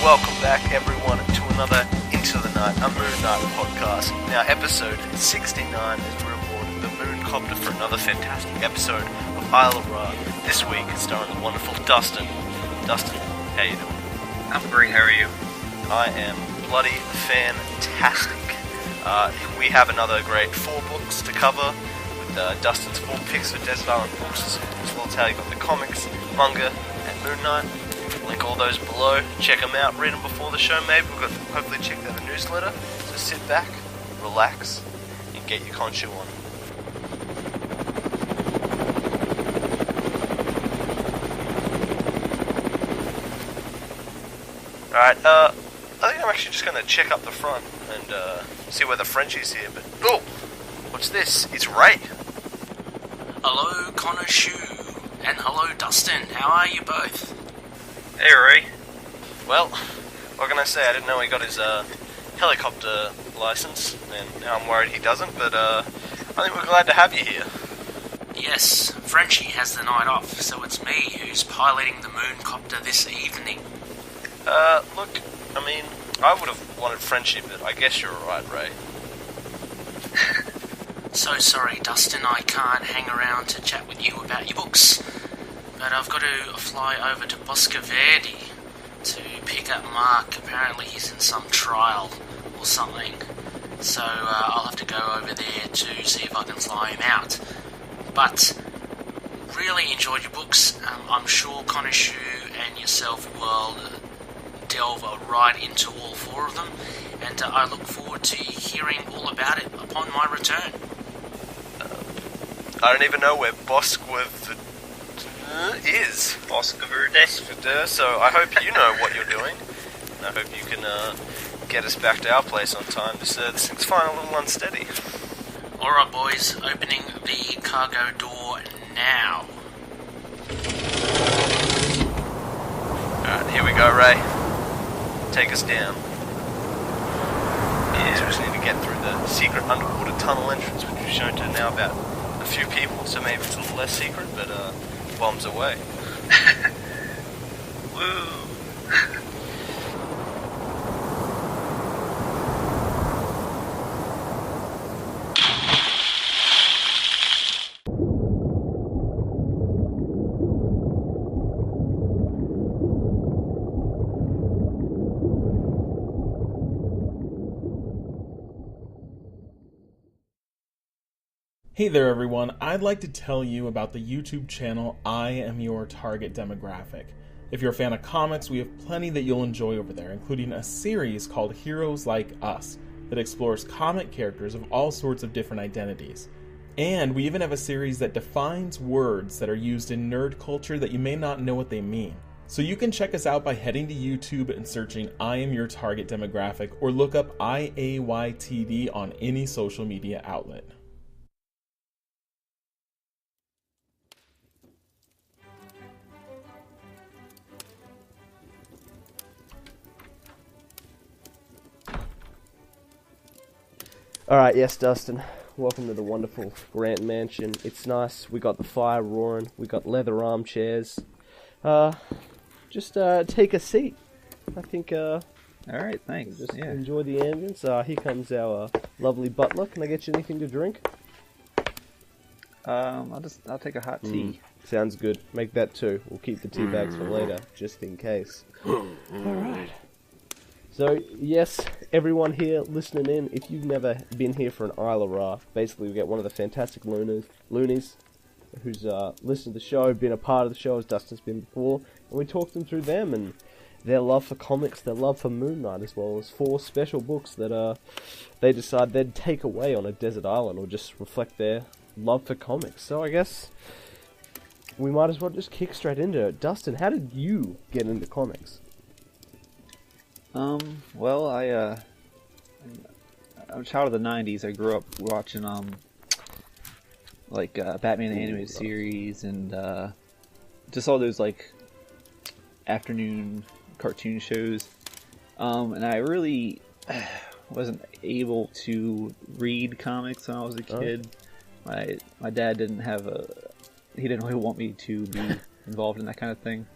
Welcome back, everyone, to another Into the Night, a Moon Knight podcast. Now, episode 69 is rewarded the Moon Copter for another fantastic episode of ISLA RA. This week, starring the wonderful Dustin. Dustin, how you doing? I'm great, how are you? I am bloody fantastic. We have another great 4 books to cover, with Dustin's 4 picks for Desert Island Books, as well as how you got the comics, manga, and Moon Knight. Link all those below, check them out, read them before the show maybe. We've got hopefully checked out the newsletter, so sit back, relax, and get your Khonshu on. Alright, I think I'm actually just going to check up the front and see whether Frenchie's here, but... Oh! What's this? It's Ray! Hello, Khonshu, and hello, Dustin. How are you both? Hey, Ray. Well, what can I say? I didn't know he got his helicopter license, and now I'm worried he doesn't, but I think we're glad to have you here. Yes, Frenchie has the night off, so it's me who's piloting the mooncopter this evening. Look, I mean, I would have wanted Frenchie, but I guess you're alright, Ray. So sorry, Dustin, I can't hang around to chat with you about your books. But I've got to fly over to Bosco Verde to pick up Mark. Apparently he's in some trial or something. So I'll have to go over there to see if I can fly him out. But really enjoyed your books. I'm sure Khonshu and yourself will delve right into all 4 of them. And I look forward to hearing all about it upon my return. I don't even know where Bosco is. Bosco Verde. So I hope you know what you're doing. And I hope you can get us back to our place on time. This thing's flying a little unsteady. Alright boys, opening the cargo door now. Alright, here we go, Ray. Take us down. Yeah, so we just need to get through the secret underwater tunnel entrance, which we've shown to now about a few people, so maybe it's a little less secret, but bombs away. Woo! Hey there everyone, I'd like to tell you about the YouTube channel I Am Your Target Demographic. If you're a fan of comics, we have plenty that you'll enjoy over there, including a series called Heroes Like Us that explores comic characters of all sorts of different identities. And we even have a series that defines words that are used in nerd culture that you may not know what they mean. So you can check us out by heading to YouTube and searching I Am Your Target Demographic, or look up IAYTD on any social media outlet. Alright, yes, Dustin. Welcome to the wonderful Grant Mansion. It's nice. We got the fire roaring. We got leather armchairs. Just take a seat. I think, Alright, thanks. Just enjoy the ambience. Here comes our lovely butler. Can I get you anything to drink? I'll take a hot tea. Sounds good. Make that 2. We'll keep the tea bags for later, just in case. Alright. So, yes, everyone here listening in, if you've never been here for an ISLA RA, basically we get one of the fantastic Loonies, who's listened to the show, been a part of the show as Dustin's been before, and we talk them through them and their love for comics, their love for Moon Knight, as well as 4 special books that they decide they'd take away on a desert island, or just reflect their love for comics. So I guess we might as well just kick straight into it. Dustin, how did you get into comics? Well, I'm a child of the 90s. I grew up watching, Batman the Animated Series, and, just all those, afternoon cartoon shows. And I really wasn't able to read comics when I was a kid. My dad didn't he didn't really want me to be involved in that kind of thing.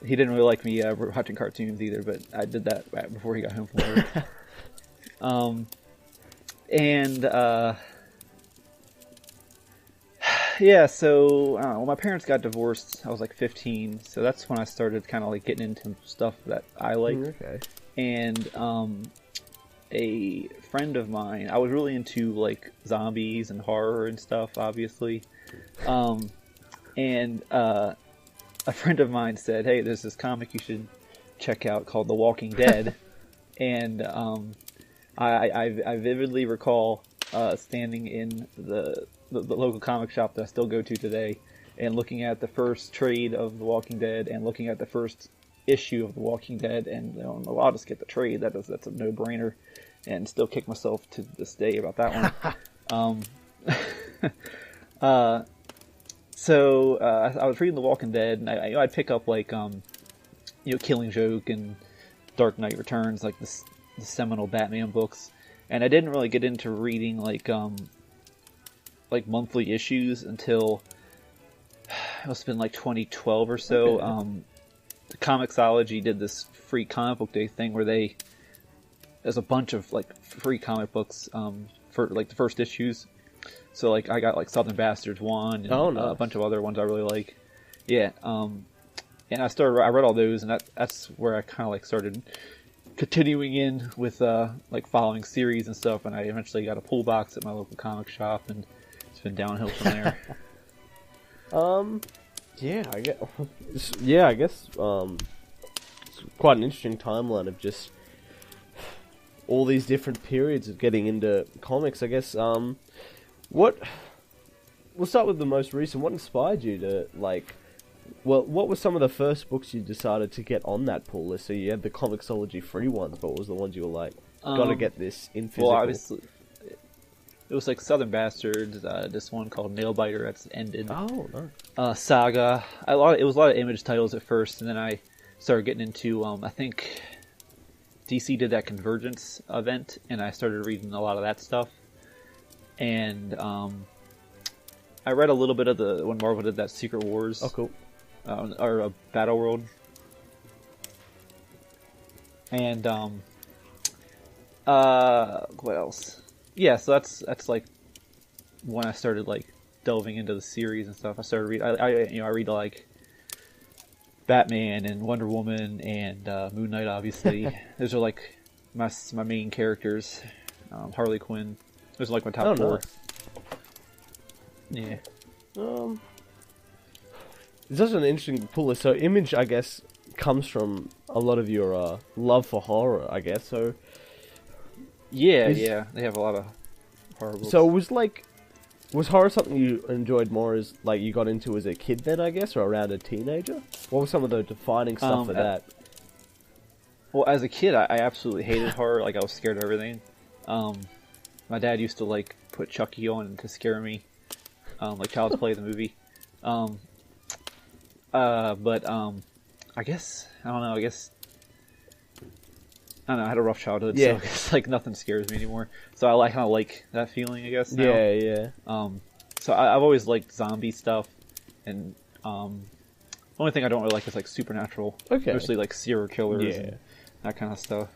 he didn't really like me watching cartoons either, but I did that right before he got home from work. Yeah, so well, my parents got divorced. I was like 15, so that's when I started kind of like getting into stuff that I liked. Okay. And a friend of mine, I was really into like zombies and horror and stuff, obviously. And a friend of mine said, "Hey, there's this comic you should check out called The Walking Dead." And I vividly recall standing in the local comic shop that I still go to today, and looking at the first trade of The Walking Dead, and looking at the first issue of The Walking Dead, and well, I'll just get the trade. That's a no-brainer, and still kick myself to this day about that one. So I was reading The Walking Dead, and I'd pick up like Killing Joke and Dark Knight Returns, like the seminal Batman books, and I didn't really get into reading like monthly issues until it must have been like 2012 or so. Okay. The Comixology did this free comic book day thing where there's a bunch of like free comic books for like the first issues. So like I got like Southern Bastards 1 and nice. A bunch of other ones I really like. Yeah, and I read all those, and that's where I kind of like started continuing in with like following series and stuff, and I eventually got a pull box at my local comic shop, and it's been downhill from there. I guess it's quite an interesting timeline of just all these different periods of getting into comics. I guess we'll start with the most recent. What inspired you to what were some of the first books you decided to get on that pull list? So you had the Comixology free ones, but what was the ones you were like, gotta get this in physical? Well, obviously, it was like Southern Bastards, this one called Nailbiter that's ended. Oh, nice. Saga. It was a lot of Image titles at first, and then I started getting into, I think DC did that Convergence event, and I started reading a lot of that stuff. And I read a little bit of when Marvel did that Secret Wars. Oh, cool. Or Battle World. And what else? Yeah, so that's like when I started like delving into the series and stuff. I started read. I read like Batman and Wonder Woman and Moon Knight. Obviously, those are like my main characters. Harley Quinn. Those are like my top four. Nice. Yeah. It's such an interesting pull list. So Image, I guess, comes from a lot of your love for horror, I guess. So yeah, they have a lot of horror books. So was horror something you enjoyed more as like you got into as a kid then, I guess, or around a teenager? What was some of the defining stuff for that? Well, as a kid, I absolutely hated horror. Like I was scared of everything. My dad used to like put Chucky on to scare me, like Child's Play the movie. But I guess I don't know. I had a rough childhood, so it's like nothing scares me anymore. So I kind of like that feeling, I guess. Now. Yeah. So I've always liked zombie stuff, and the only thing I don't really like is like supernatural. Okay. Mostly like serial killers and that kind of stuff.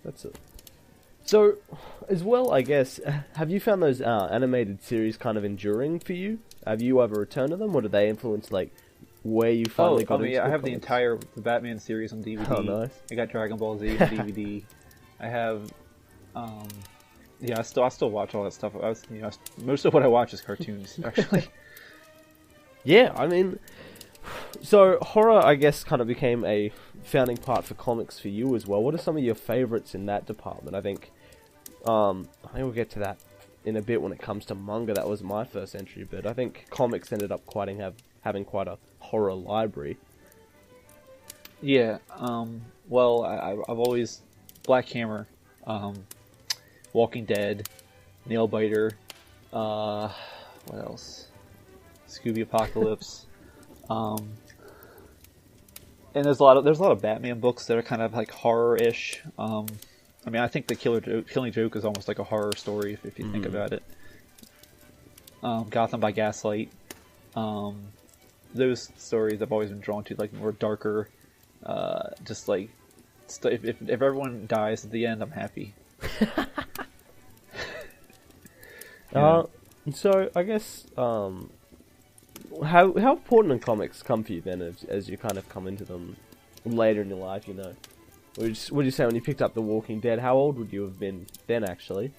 That's it. So, as well, I guess, have you found those animated series kind of enduring for you? Have you ever returned to them, or do they influence like where you finally got into? I have the entire Batman series on DVD. Oh, nice. I got Dragon Ball Z on DVD. I have, I still watch all that stuff. Most of what I watch is cartoons, actually. Yeah, I mean, so horror, I guess, kind of became a founding part for comics for you as well. What are some of your favorites in that department? I think we'll get to that in a bit when it comes to manga. That was my first entry, but I think comics ended up having quite a horror library. Yeah, well, I've always Black Hammer, Walking Dead, Nailbiter, what else? Scooby Apocalypse, and there's a lot of Batman books that are kind of like horror-ish. I mean, I think the Killing Joke is almost like a horror story if you think about it. Gotham by Gaslight. those stories I've always been drawn to, like more darker, just like if everyone dies at the end, I'm happy. So I guess how important do comics come for you then as you kind of come into them later in your life? You know, would you say when you picked up The Walking Dead? How old would you have been then? Actually,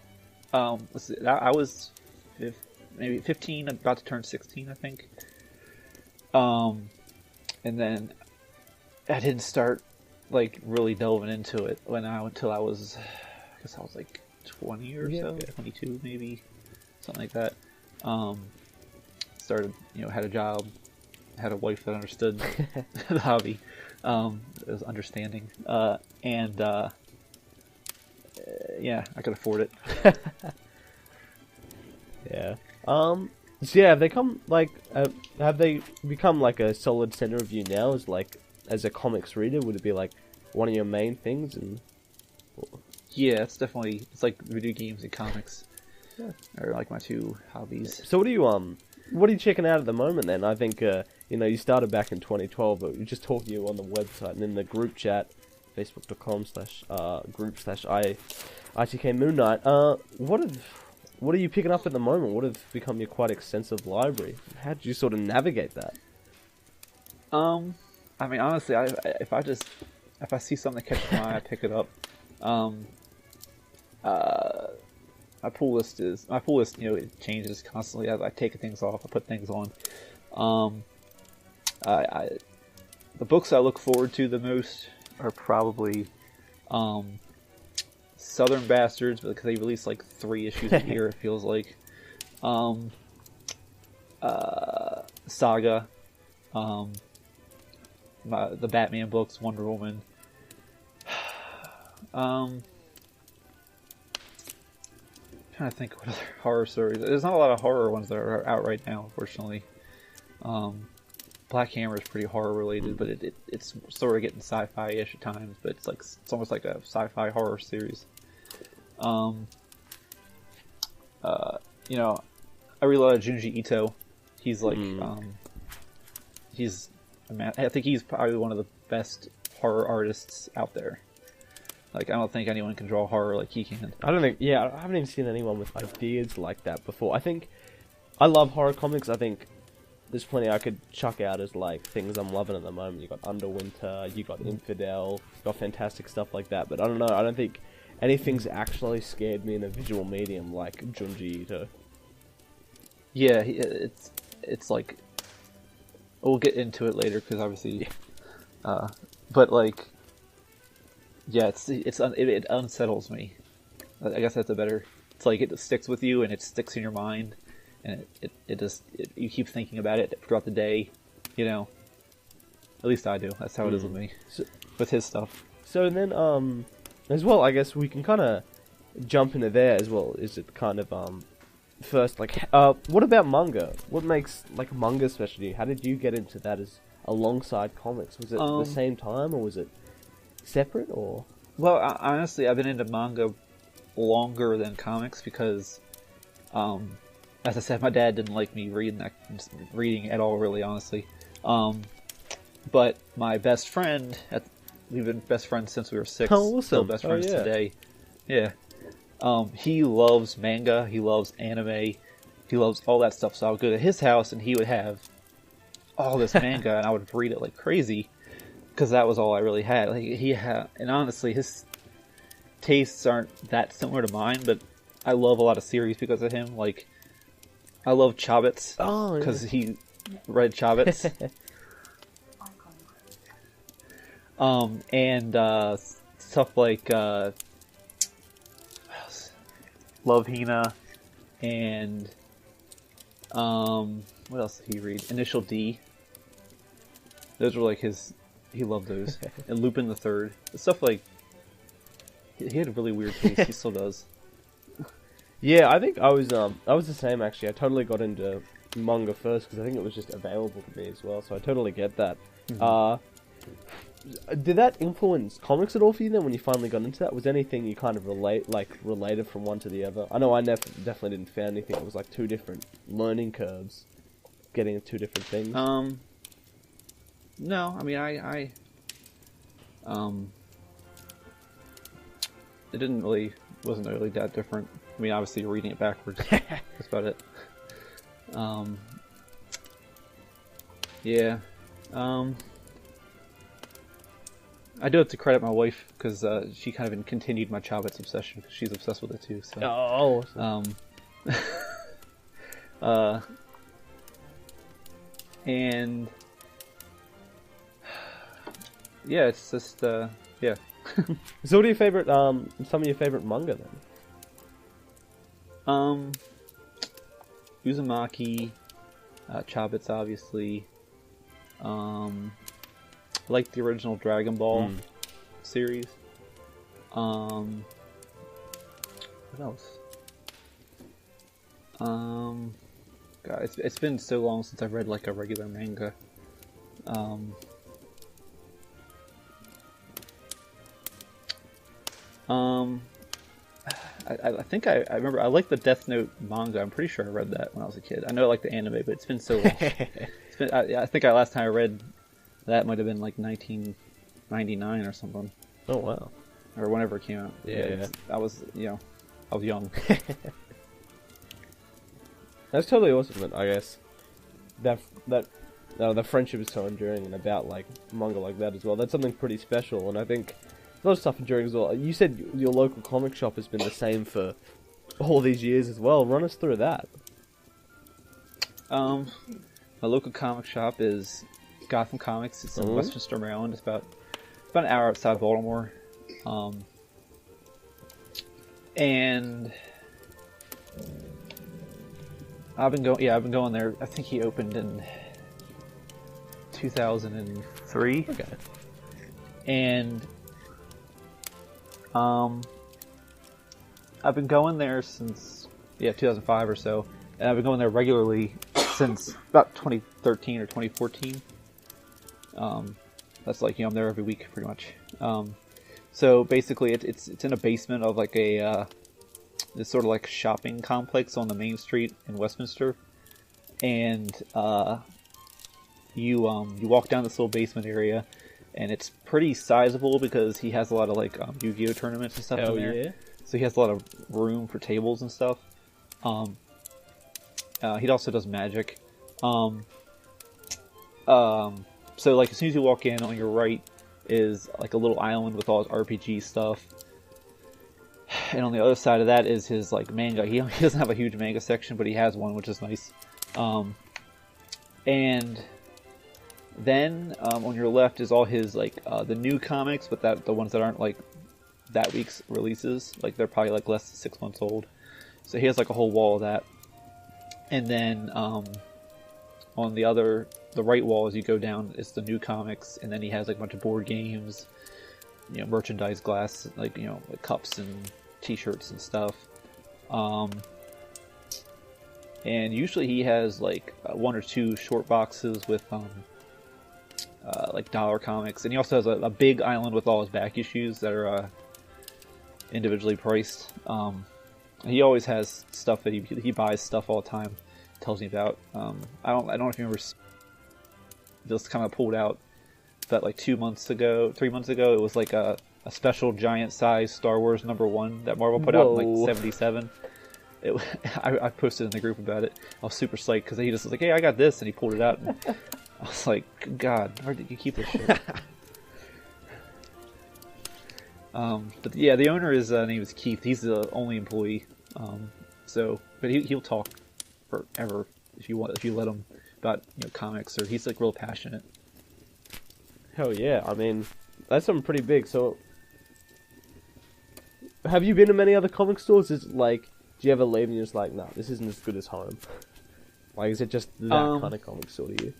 let's see, I was maybe 15, about to turn 16, I think. And then I didn't start like really delving into it until I was, I guess I was like 20 or so, 22 maybe, something like that. Started, had a job, had a wife that understood the hobby. It was understanding, and yeah, I could afford it. Yeah. So yeah, have they become like a solid center of you now as a comics reader? Would it be like one of your main things? Yeah, it's like video games and comics. Yeah. Are like my two hobbies. So what are you checking out at the moment then? I think you started back in 2012, but we just talked to you on the website and in the group chat, facebook.com/group/ITK Moon Knight. What are you picking up at the moment? What have become your quite extensive library? How did you sort of navigate that? I mean, honestly, if I see something that catches my eye, I pick it up. My pull list, it changes constantly as I take things off, I put things on. The books I look forward to the most are probably, Southern Bastards, because they release like 3 issues a year, it feels like. Saga, the Batman books, Wonder Woman. Trying to think what other horror stories. There's not a lot of horror ones that are out right now, unfortunately. Black Hammer is pretty horror related, but it's sort of getting sci-fi-ish at times. But it's almost like a sci-fi horror series. I read a lot of Junji Ito. He's like, I think he's probably one of the best horror artists out there. Like, I don't think anyone can draw horror like he can. I haven't even seen anyone with ideas like that before. I think, I love horror comics. I think there's plenty I could chuck out as like things I'm loving at the moment. You got Underwinter, you got Infidel, you got fantastic stuff like that. But I don't know, I don't think anything's actually scared me in a visual medium like Junji Ito. Yeah, it's like, we'll get into it later because obviously, but like, yeah, it unsettles me. I guess that's a better. It's like it sticks with you and it sticks in your mind, and you keep thinking about it throughout the day. At least I do. That's how it is with me, with his stuff. So then, as well, I guess we can kind of jump into there as well. Is it kind of first like what about manga? What makes like manga special to you? How did you get into that as alongside comics? Was it the same time or was it separate or? Well, honestly, I've been into manga longer than comics because, as I said, my dad didn't like me reading at all, really, honestly. But my best friend, we've been best friends since we were 6. Oh, awesome. Still best friends today. Yeah. He loves manga, he loves anime, he loves all that stuff. So I would go to his house and he would have all this manga and I would read it like crazy. Because that was all I really had. And honestly, his tastes aren't that similar to mine, but I love a lot of series because of him. Like, I love Chobits because he read Chobits. And stuff like Love Hina and what else did he read? Initial D. Those were like his. He loved those. And Lupin the Third. Stuff like... He had a really weird taste. He still does. Yeah, I think I was the same actually. I totally got into manga first because I think it was just available to me as well. So I totally get that. Mm-hmm. Did that influence comics at all for you then when you finally got into that? Was anything you kind of related from one to the other? I know I definitely didn't find anything. It was like 2 different learning curves. Getting into 2 different things. No, I mean, it wasn't really that different. I mean, obviously, you're reading it backwards. That's about it. Yeah. I do have to credit my wife, because she kind of continued my Chobits obsession, because she's obsessed with it too, so... Oh, and... Yeah, it's just, yeah. So what are your favorite, some of your favorite manga, then? Uzumaki, Chobits, obviously. I like the original Dragon Ball series. What else? God, it's been so long since I've read like a regular manga. I think I remember I like the Death Note manga. I'm pretty sure I read that when I was a kid. I know I like the anime, but it's been so long. I think last time I read that might have been like 1999 or something. Oh wow! Or whenever it came out. Yeah. I was young. That's totally awesome. But I guess that the friendship is so enduring, and about like manga like that as well. That's something pretty special, and I think a lot of stuff enduring as well. You said your local comic shop has been the same for all these years as well. Run us through that. My local comic shop is Gotham Comics. It's in Westminster, Maryland. It's about an hour outside Baltimore. And I've been going there. I think he opened in 2003. Okay. And I've been going there since 2005 or so, and I've been going there regularly since about 2013 or 2014. That's like, I'm there every week pretty much. So basically, it's in a basement of like this sort of like shopping complex on the main street in Westminster, and you walk down this little basement area, and it's pretty sizable because he has a lot of like Yu-Gi-Oh tournaments and stuff in there. Yeah. So he has a lot of room for tables and stuff. He also does Magic. So like as soon as you walk in, on your right is like a little island with all his RPG stuff. And on the other side of that is his like manga. He doesn't have a huge manga section, but he has one, which is nice. And then on your left is all his like the new comics, but the ones that aren't like that week's releases. Like they're probably like less than 6 months old. So he has like a whole wall of that. And then on the right wall as you go down is the new comics, and then he has like a bunch of board games, merchandise, glass, like like cups and t-shirts and stuff. And usually he has like one or two short boxes with like dollar comics, and he also has a big island with all his back issues that are individually priced. He always has stuff that he buys stuff all the time. Tells me about. I don't know if you remember. Just kind of pulled out that like 3 months ago. It was like a special giant size Star Wars #1 that Marvel put out in like '77. I posted in the group about it. I was super psyched because he just was like, "Hey, I got this," and he pulled it out. And I was like, "God, where did you keep this shit?" But yeah, the owner is name is Keith. He's the only employee. But he'll talk forever if you let him about comics, or he's like real passionate. Hell yeah! I mean, that's something pretty big. So, have you been to many other comic stores? Is it like, do you ever leave and you're just like, nah, this isn't as good as home? Like, is it just that kind of comic store to you?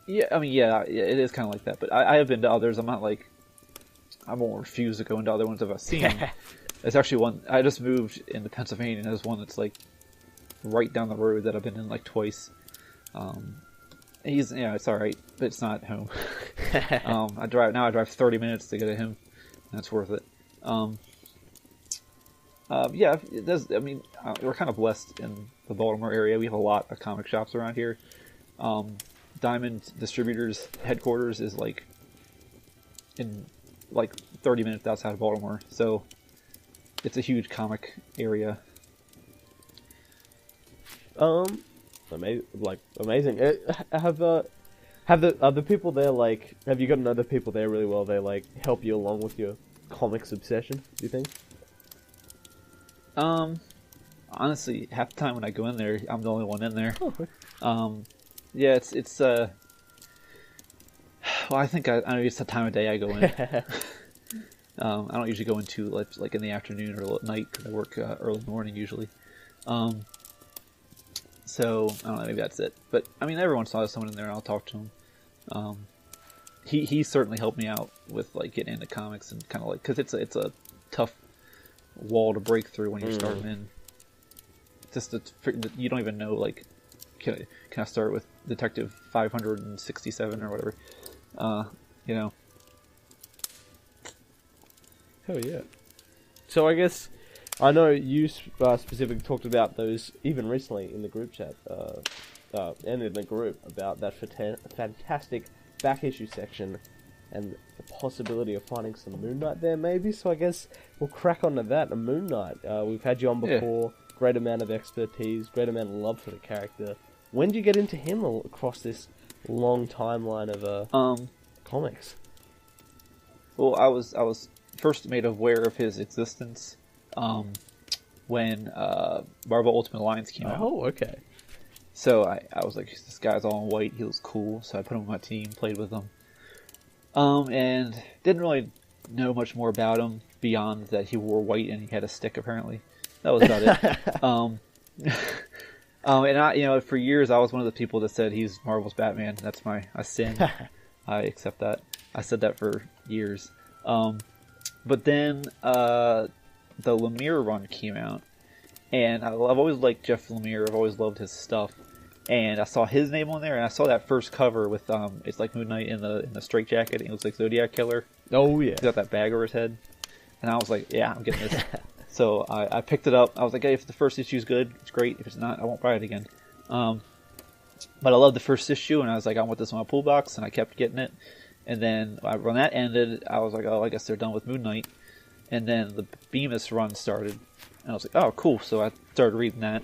Yeah, I mean, yeah, it is kind of like that. But I have been to others. I'm not like, I won't refuse to go into other ones if I've seen them. There's actually one, I just moved into Pennsylvania, and there's one that's like right down the road that I've been in like twice. It's alright, but it's not home. I drive 30 minutes to get to him. That's worth it. Yeah, it does. I mean, we're kind of blessed in the Baltimore area. We have a lot of comic shops around here. Diamond Distributors headquarters is like in like 30 minutes outside of Baltimore, so it's a huge comic area. Amazing. Have the people there, like, have you gotten to know the people there really well? They like help you along with your comics obsession, do you think? Honestly, half the time when I go in there, I'm the only one in there. Oh. Yeah, it's well, I think I know it's the time of day I go in. I don't usually go into like in the afternoon or at night because I work early morning usually. So I don't know, maybe that's it. But I mean, every once in a while, there's someone in there, and I'll talk to him. He certainly helped me out with like getting into comics and kind of like, because it's a tough wall to break through when you're starting in. Just you don't even know, like, can I start with Detective 567 or whatever, you know. Hell yeah. So I guess, I know you specifically talked about those even recently in the group chat, and in the group, about that fantastic back issue section and the possibility of finding some Moon Knight there maybe, so I guess we'll crack on to that. A Moon Knight, we've had you on before, great amount of expertise, great amount of love for the character. When did you get into him across this long timeline of comics? Well, I was first made aware of his existence when Marvel Ultimate Alliance came out. Oh, okay. So I was like, this guy's all in white, he was cool, so I put him on my team, played with him. And didn't really know much more about him beyond that he wore white and he had a stick apparently. That was about it. And I, for years I was one of the people that said he's Marvel's Batman. That's I sin. I accept that. I said that for years. But then the Lemire run came out, and I've always liked Jeff Lemire. I've always loved his stuff, and I saw his name on there, and I saw that first cover with it's like Moon Knight in the straitjacket, and he looks like Zodiac Killer. Oh yeah, he's got that bag over his head, and I was like, yeah, I'm getting this. So I picked it up. I was like, hey, if the first issue's good, it's great. If it's not, I won't buy it again. But I loved the first issue, and I was like, I want this in my pool box, and I kept getting it. And then when that ended, I was like, oh, I guess they're done with Moon Knight. And then the Bemis run started, and I was like, oh, cool. So I started reading that.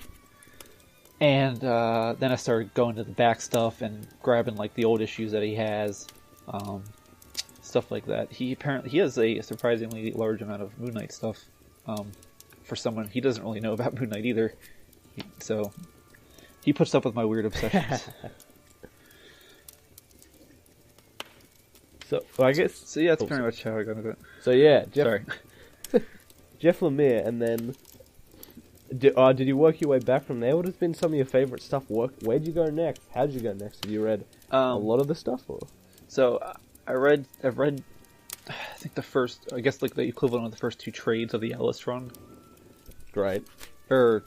And then I started going to the back stuff and grabbing like the old issues that he has, stuff like that. He has a surprisingly large amount of Moon Knight stuff. For someone, he doesn't really know about Moon Knight either, so he puts up with my weird obsessions. So I guess that's pretty much how I got into it. So yeah, Sorry. Jeff Lemire, and then did you work your way back from there? What has been some of your favorite stuff? Where'd you go next? How'd you go next? Have you read a lot of the stuff? Or? So I've read, I think the first, I guess like the equivalent of the first two trades of the Ellis run. Great. Or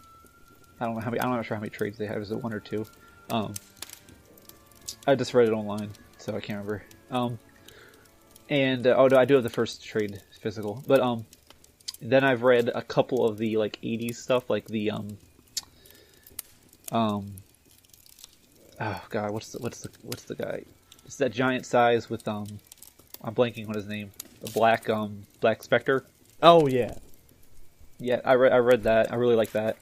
I don't know how many. I'm not sure how many trades they have. Is it one or two? I just read it online, so I can't remember. And no, I do have the first trade physical, but then I've read a couple of the like 80s stuff, like the oh god, what's the guy? It's that giant size with I'm blanking on his name. The Black Spectre. Oh yeah. Yeah, I read that. I really like that.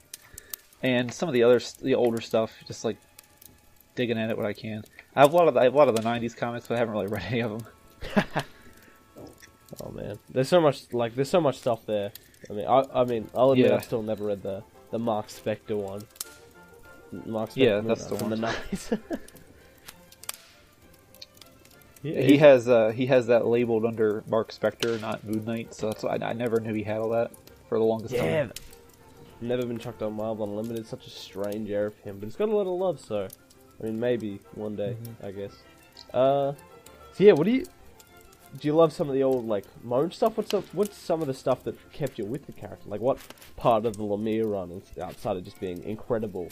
And some of the older stuff, just like digging at it what I can. I have a lot of the 90s comics, but I haven't really read any of them. Oh man, there's so much stuff there. I mean, I'll admit I've still never read the Mark Spector one. Mark Spector, that's the one. From the 90s. Yeah, he has that labeled under Mark Spector, not Moon Knight. So that's why I never knew he had all that for the longest time. Never been chucked on Marvel Unlimited. Such a strange era for him, but it's got a lot of love. So, I mean, maybe one day, I guess. So yeah, do you love some of the old like Moan stuff? What's some of the stuff that kept you with the character? Like, what part of the Lemire run, outside of just being incredible,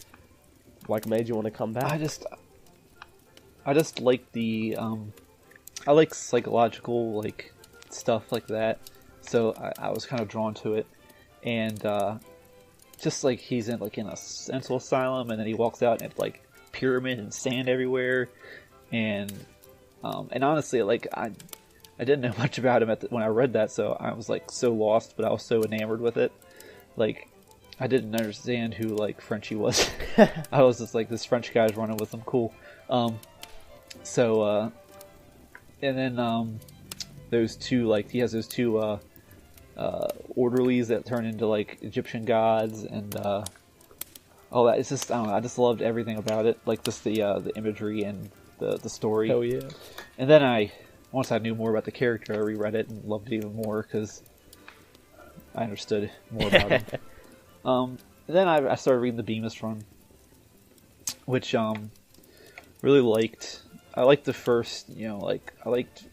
like made you want to come back? I just like the I like psychological like stuff like that, so I was kind of drawn to it, and just like he's in a mental asylum, and then he walks out and it's like pyramid and sand everywhere, and honestly, like I didn't know much about him when I read that, so I was like so lost, but I was so enamored with it. Like, I didn't understand who like Frenchie was. I was just like, this French guy's running with him, cool. And then those two, like, he has those two orderlies that turn into like Egyptian gods, and all that. It's just, I don't know, I just loved everything about it, like just the imagery and the story. Hell yeah! And then once I knew more about the character, I reread it and loved it even more because I understood more about him. Then I started reading the Bemis run, which really liked. I liked the first, I liked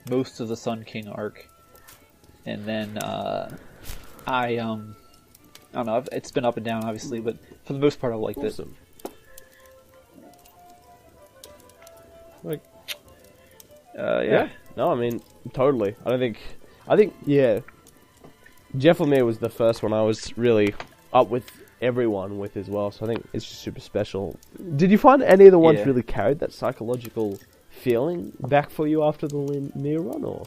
most of the Sun King arc, and then I don't know. It's been up and down, obviously, but for the most part, I liked it. Like, yeah. No, I mean, totally. I think, yeah. Jeff Lemire was the first one I was really up with everyone with as well, so I think it's just super special. Did you find any of the ones really carried that psychological feeling back for you after the Lemire run, or?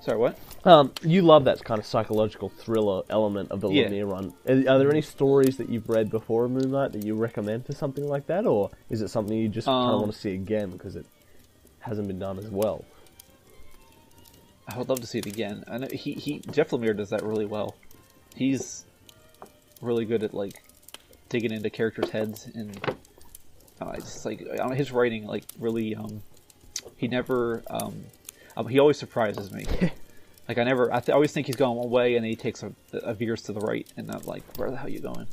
Sorry, what? You love that kind of psychological thriller element of the Lemire run. Are there any stories that you've read before Moonlight that you recommend for something like that, or is it something you just kind of want to see again because it hasn't been done as well? I would love to see it again. I know Jeff Lemire does that really well. He's really good at like digging into characters' heads, and just like his writing, like really, he never, he always surprises me. Like I always think he's going one way, and then he takes a veers to the right, and I'm like, where the hell are you going?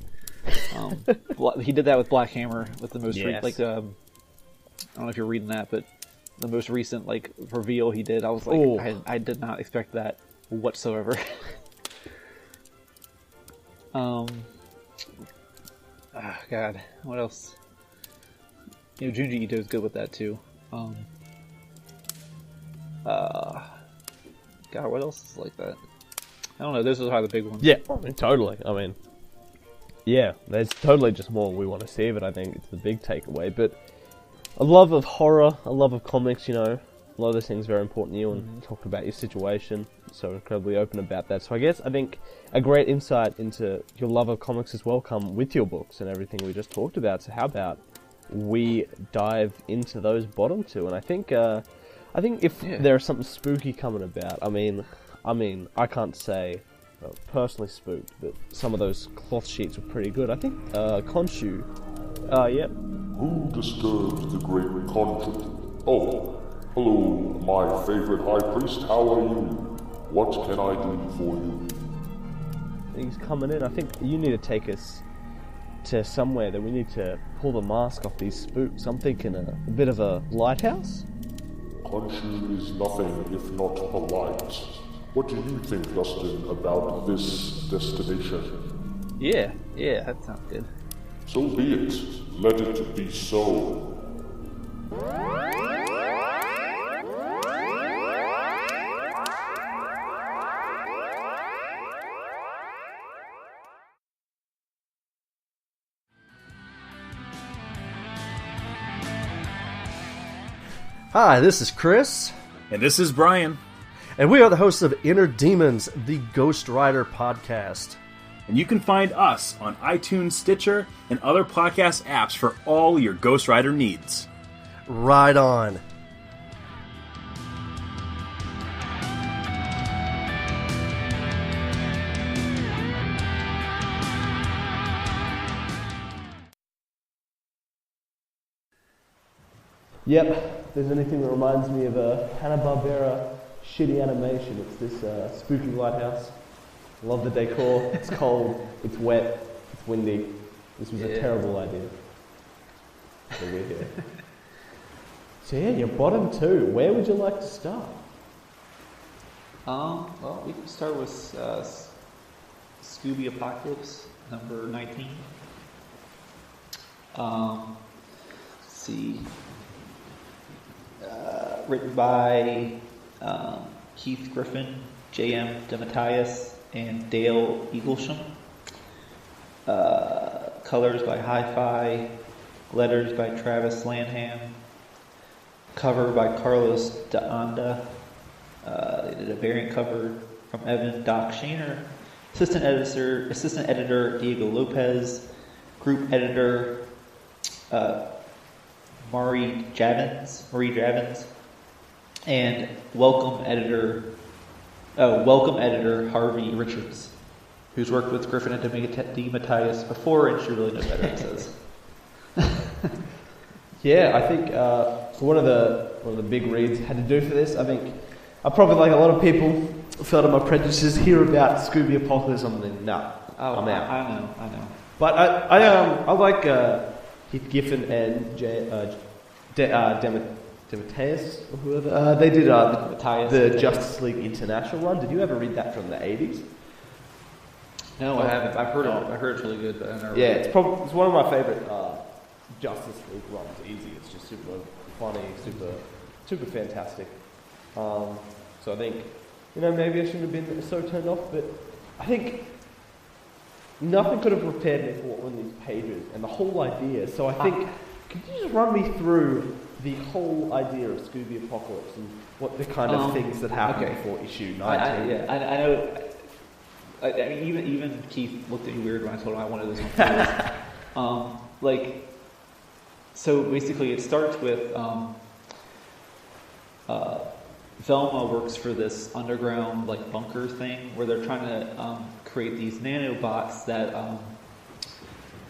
He did that with Black Hammer with the most I don't know if you're reading that, but the most recent like reveal he did, I was like, I did not expect that whatsoever. God, what else? Junji Ito is good with that too. God, what else is like that? I don't know. Those are the big ones. Yeah, I mean, totally. I mean, yeah, there's totally just more we want to see of it. I think it's the big takeaway. But a love of horror, a love of comics, a lot of those things are very important to you, and talked about your situation, so incredibly open about that. So I think a great insight into your love of comics as well come with your books and everything we just talked about. So how about we dive into those bottom two? And I think if there's something spooky coming about, I mean, I can't say personally spooked, but some of those cloth sheets were pretty good. I think Khonshu, yep. Who disturbs the great Khonshu? Oh, hello, my favorite high priest. How are you? What can I do for you? He's coming in. I think you need to take us to somewhere that we need to pull the mask off these spooks. I'm thinking a bit of a lighthouse. Khonshu is nothing if not polite. What do you think, Dustin, about this destination? Yeah, that sounds good. So be it. Let it be so. Hi, this is Chris. And this is Brian. And we are the hosts of Inner Demons, the Ghost Rider podcast. And you can find us on iTunes, Stitcher, and other podcast apps for all your Ghost Rider needs. Right on. Yep, if there's anything that reminds me of a Hanna-Barbera shitty animation, it's this spooky lighthouse. Love the decor. It's cold, it's wet, it's windy. This was a terrible idea. But we're here. So yeah, your bottom two. Where would you like to start? Well, we can start with Scooby Apocalypse, number 19. Let's see. Written by Keith Griffin, J.M. DeMatteis, and Dale Eaglesham. Colors by Hi-Fi, Letters by Travis Lanham. Cover by Carlos de Anda. They did a variant cover from Evan Doc Shaner. Assistant editor Diego Lopez. Group editor Marie Javins. And welcome editor Harvey Richards, who's worked with Griffin and DeMatteis before and should really know better, it says. Yeah, I think one of the big reads I had to do for this. I think I probably, like a lot of people, felt my prejudices here about Scooby Apocalypse. I'm like, no, I'm out. I know. But I like Heath Giffen and DeMatteis or whoever. They did the Justice League International one. Did you ever read that from the 80s? No, I haven't. I've heard it. I heard it's really good, but I never. Yeah, it's one of my favorite Justice League runs. Easy. It's just super funny, super fantastic. So I think, maybe I shouldn't have been so turned off, but I think nothing could have prepared me for one of these pages and the whole idea. So I think, could you just run me through the whole idea of Scooby Apocalypse and what the kind of things that happen before issue 19? I know. I mean, even Keith looked at me weird when I told him I wanted this one. So basically, it starts with Velma works for this underground bunker thing where they're trying to create these nanobots that,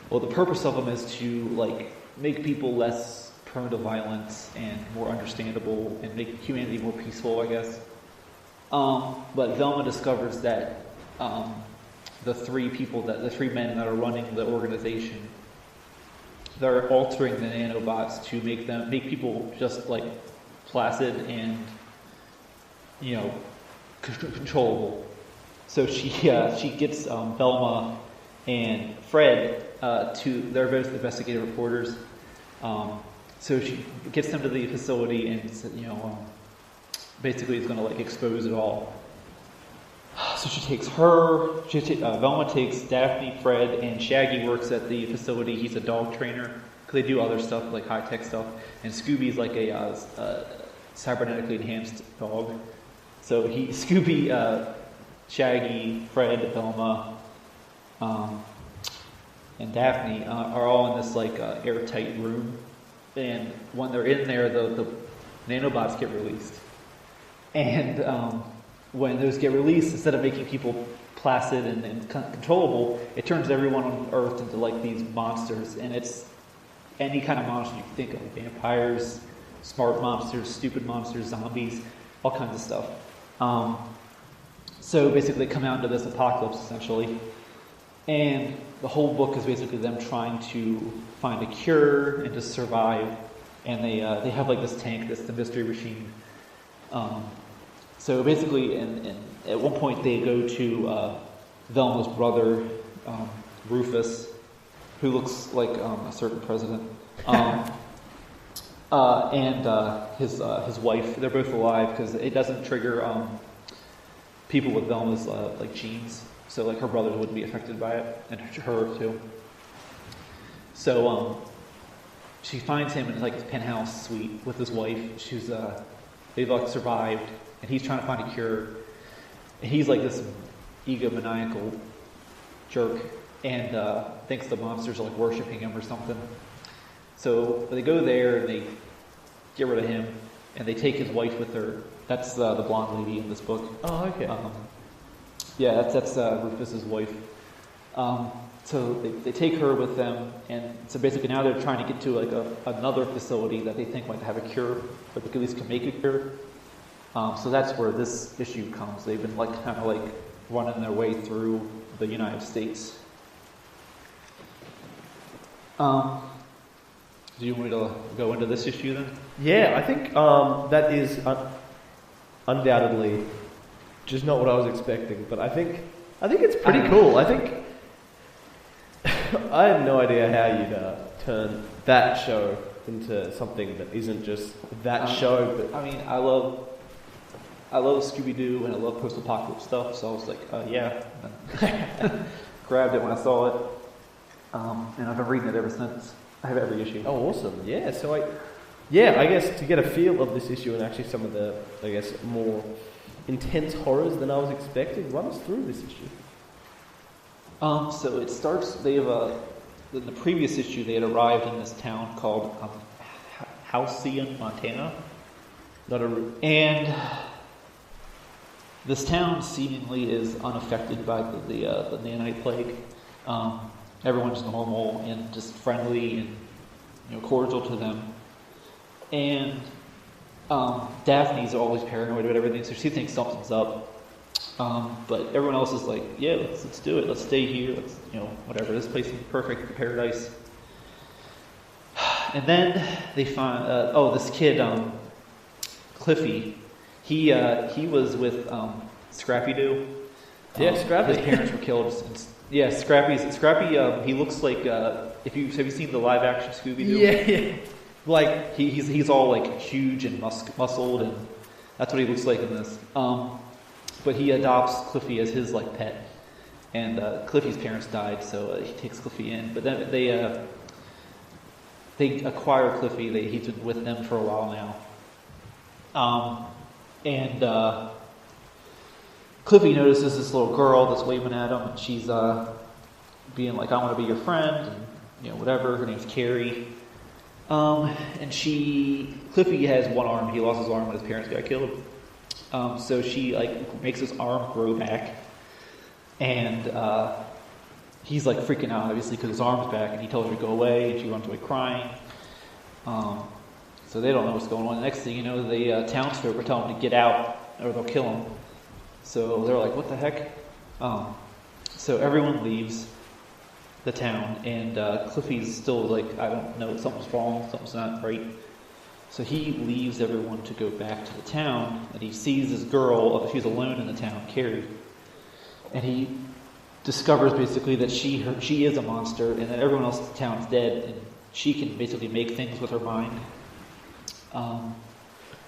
the purpose of them is to make people less prone to violence and more understandable and make humanity more peaceful, I guess. But Velma discovers that the three men that are running the organization, they're altering the nanobots to make people just placid and controllable. So she gets Velma and Fred they're both investigative reporters. So she gets them to the facility and basically is going to expose it all. So she takes Velma takes Daphne, Fred, and Shaggy works at the facility. He's a dog trainer. They do other stuff, high-tech stuff. And Scooby's a cybernetically enhanced dog. So Scooby, Shaggy, Fred, Velma, and Daphne are all in this airtight room. And when they're in there, the nanobots get released. And when those get released, instead of making people placid and controllable, it turns everyone on Earth into these monsters. And it's any kind of monster you can think of: vampires, smart monsters, stupid monsters, zombies, all kinds of stuff. So basically, they come out into this apocalypse essentially, and the whole book is basically them trying to find a cure and to survive. And they have this tank, the mystery machine. So basically, at one point they go to Velma's brother, Rufus, who looks like a certain president, and his wife. They're both alive because it doesn't trigger people with Velma's genes. So her brothers wouldn't be affected by it, and her too. So she finds him in his penthouse suite with his wife. They've survived. And he's trying to find a cure. And he's this egomaniacal jerk and thinks the monsters are worshiping him or something. So they go there and they get rid of him and they take his wife with her. That's the blonde lady in this book. Oh, okay. That's Rufus's wife. So they take her with them, and so basically now they're trying to get to another facility that they think might have a cure, or they at least can make a cure. So that's where this issue comes. They've been running their way through the United States. Do you want me to go into this issue then? Yeah, I think that is undoubtedly just not what I was expecting. But I think it's pretty cool. I think I have no idea how you'd turn that show into something that isn't just that show. But I mean, I love Scooby-Doo and I love post-apocalypse stuff, so I was grabbed it when I saw it, and I've been reading it ever since. I have every issue. Oh, awesome! Yeah, so I guess to get a feel of this issue and actually some of the, I guess, more intense horrors than I was expecting, run us through this issue. So it starts. They have in the previous issue they had arrived in this town called Halcyon, Montana. And this town seemingly is unaffected by the nanite plague. Everyone's normal and just friendly and cordial to them. And Daphne's always paranoid about everything, so she thinks something's up. But everyone else is like, yeah, let's do it. Let's stay here. Let's whatever. This place is perfect, paradise. And then they find this kid, Cliffy. He was with Scrappy Doo. Yeah, Scrappy. His parents were killed. Yeah, Scrappy. He looks like have you seen the live action Scooby Doo? Yeah. Like he's all like huge and muscled, and that's what he looks like in this. But he adopts Cliffy as his like pet, and Cliffy's parents died, so he takes Cliffy in. But then they acquire Cliffy. He's been with them for a while now. And Cliffy notices this little girl that's waving at him, and she's being like, "I want to be your friend," and whatever. Her name's Carrie. And Cliffy has one arm. He lost his arm when his parents got killed. So she makes his arm grow back, and he's like freaking out obviously because his arm's back, and he tells her to go away, and she runs away crying. So they don't know what's going on. The next thing you know, the townsfolk are telling him to get out or they'll kill him. So they're like, what the heck? So everyone leaves the town, and Cliffy's still like, I don't know, something's wrong, something's not right. So he leaves everyone to go back to the town, and he sees this girl, she's alone in the town, Carrie. And he discovers basically that she is a monster, and that everyone else in the town is dead, and she can basically make things with her mind.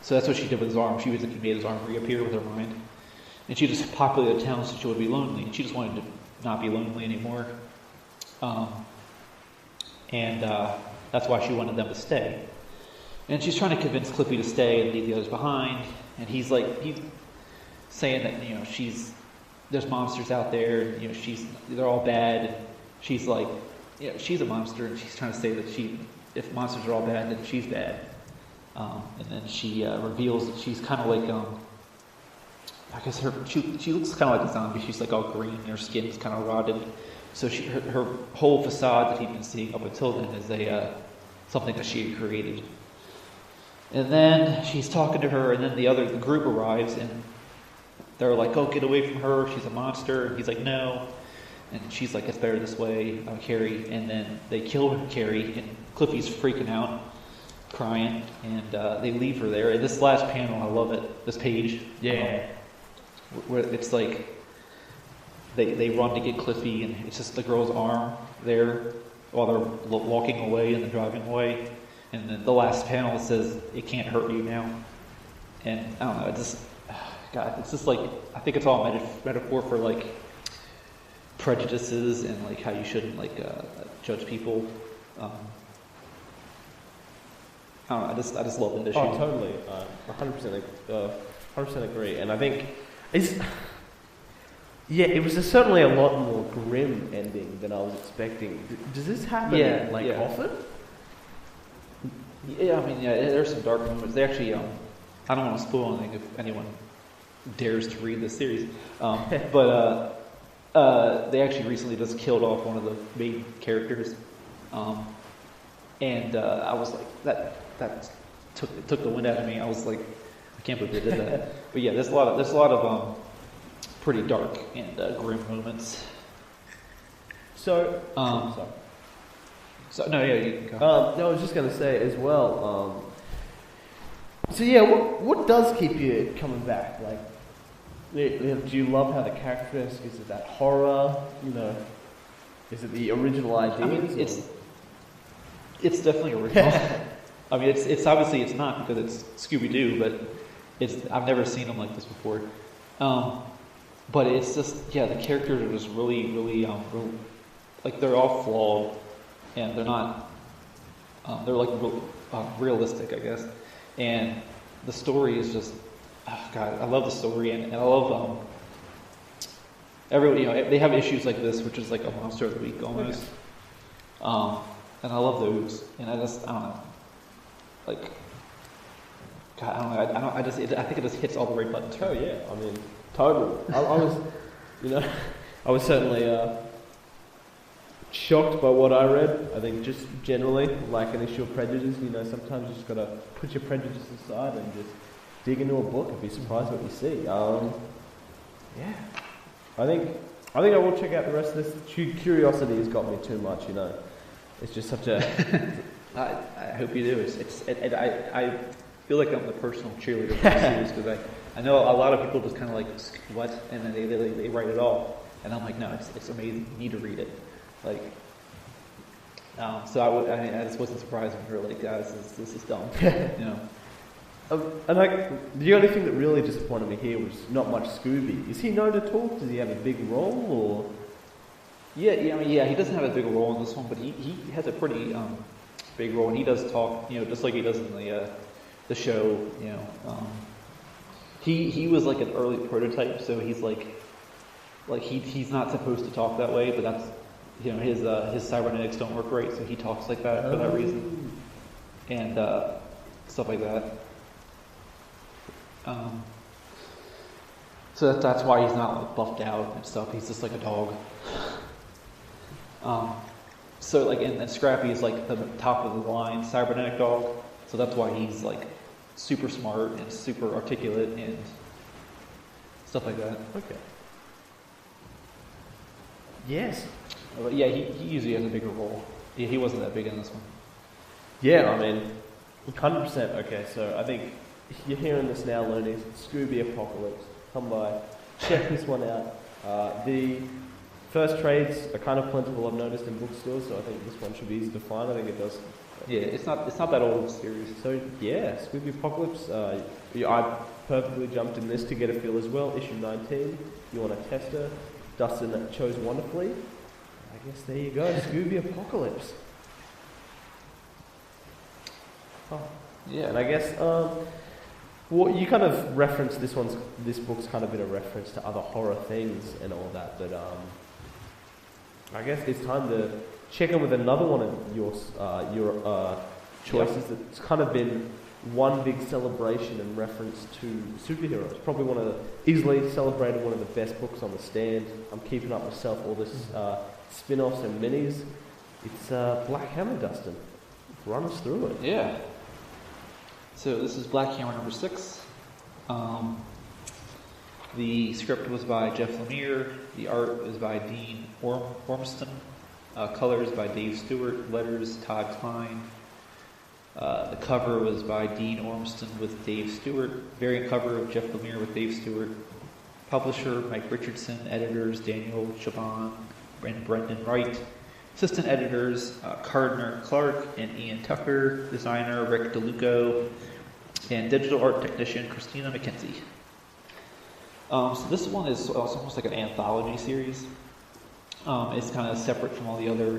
So that's what she did with his arm. She basically made his arm reappear with her mind. And she just populated the town so she would be lonely, and she just wanted to not be lonely anymore. And that's why she wanted them to stay. And she's trying to convince Cliffy to stay and leave the others behind. And he's saying that there's monsters out there. They're all bad. And she's like, she's a monster, and she's trying to say that if monsters are all bad, then she's bad. And then she reveals that she's kind of like I guess she looks kind of like a zombie. She's like all green, and her skin's kind of rotted. So her whole facade that he'd been seeing up until then is something that she had created. And then she's talking to her, and then the group arrives, and they're like, "Oh, get away from her! She's a monster." And he's like, "No." And she's like, "It's better this way, Carrie." And then they kill Carrie, and Cliffy's freaking out, crying, and they leave her there. And this last panel, I love it. This page, where it's like they run to get Cliffy, and it's just the girl's arm there while they're walking away and then driving away. And then the last panel says, "It can't hurt you now." And I don't know, it's just like, I think it's all metaphor for like prejudices and like how you shouldn't judge people. I don't know, I just love that issue. Oh, totally. 100% agree. And I think it was certainly a lot more grim ending than I was expecting. Does this happen often? Yeah, I mean, there's some dark moments. They actually, I don't want to spoil anything if anyone dares to read this series, but they actually recently just killed off one of the main characters, and I was like, that took the wind out of me. I was like, I can't believe they did that. But yeah, there's a lot of pretty dark and grim moments. So, sorry. So no, yeah, you can go. I was just going to say as well. What does keep you coming back? Like, do you love how the character is? Is it that horror? Is it the original ideas? I mean, it's definitely original. I mean, it's obviously it's not because it's Scooby Doo, but I've never seen them like this before. But it's just the characters are just really, really like they're all flawed. And they're not They're like realistic, I guess. And the story is just, oh God, I love the story, and I love they have issues like this, which is like a monster of the week almost. And I love those, and I don't know, like, God, I don't know, I think it just hits all the right buttons. Oh yeah, I mean, totally. I was, I was certainly shocked by what I read. I think just generally, like an issue of prejudice, sometimes you just gotta put your prejudice aside and just dig into a book and be surprised what you see. Yeah, I think I will check out the rest of this. Curiosity has got me too much, It's just such a. I hope you do. I feel like I'm the personal cheerleader for the series because I know a lot of people just kind of like what, and then they write it all, and I'm like, no, it's amazing. You need to read it. Like, so I just wasn't surprised when you were like, guys, this is dumb, And like the only thing that really disappointed me here was not much Scooby. Is he known to talk? Does he have a big role or? Yeah, he doesn't have a big role in this one, but he has a pretty big role, and he does talk, just like he does in the show, He was like an early prototype, so he's like he's not supposed to talk that way, but that's his cybernetics don't work right, so he talks like that for that reason, and stuff like that. So that's why he's not like buffed out and stuff. He's just like a dog. So like, and Scrappy is like the top of the line cybernetic dog. So that's why he's like super smart and super articulate and stuff like that. Okay. Yes. But yeah, he usually has a bigger role. Yeah, he wasn't that big in this one. Yeah, I mean, 100%. Okay, so I think you're hearing this now, Loonies. Scooby Apocalypse. Come by, check this one out. The first trades are kind of plentiful, I've noticed, in bookstores, so I think this one should be easy to find. I think it does. Yeah, it's not that old series. So yeah, Scooby Apocalypse. I perfectly jumped in this to get a feel as well. Issue 19. You want a tester? Dustin chose wonderfully. I guess there you go, Scooby Apocalypse. Oh, yeah, and I guess well, you kind of referenced this book's kind of been a reference to other horror things and all that, but I guess it's time to check in with another one of your choices that's kind of been one big celebration in reference to superheroes. Probably one of the easily celebrated, one of the best books on the stand. I'm keeping up myself, all this spin-offs and minis. It's Black Hammer, Dustin. Run us through it. Yeah. So this is Black Hammer number 6. The script was by Jeff Lemire. The art is by Dean Ormston. Colors by Dave Stewart. Letters Todd Klein. The cover was by Dean Ormston with Dave Stewart. Variant cover of Jeff Lemire with Dave Stewart. Publisher Mike Richardson. Editors Daniel Chabon and Brendan Wright. Assistant editors Cardner Clark and Ian Tucker. Designer Rick DeLuco. And digital art technician Christina McKenzie. So this one is almost like an anthology series. It's kind of separate from all the other.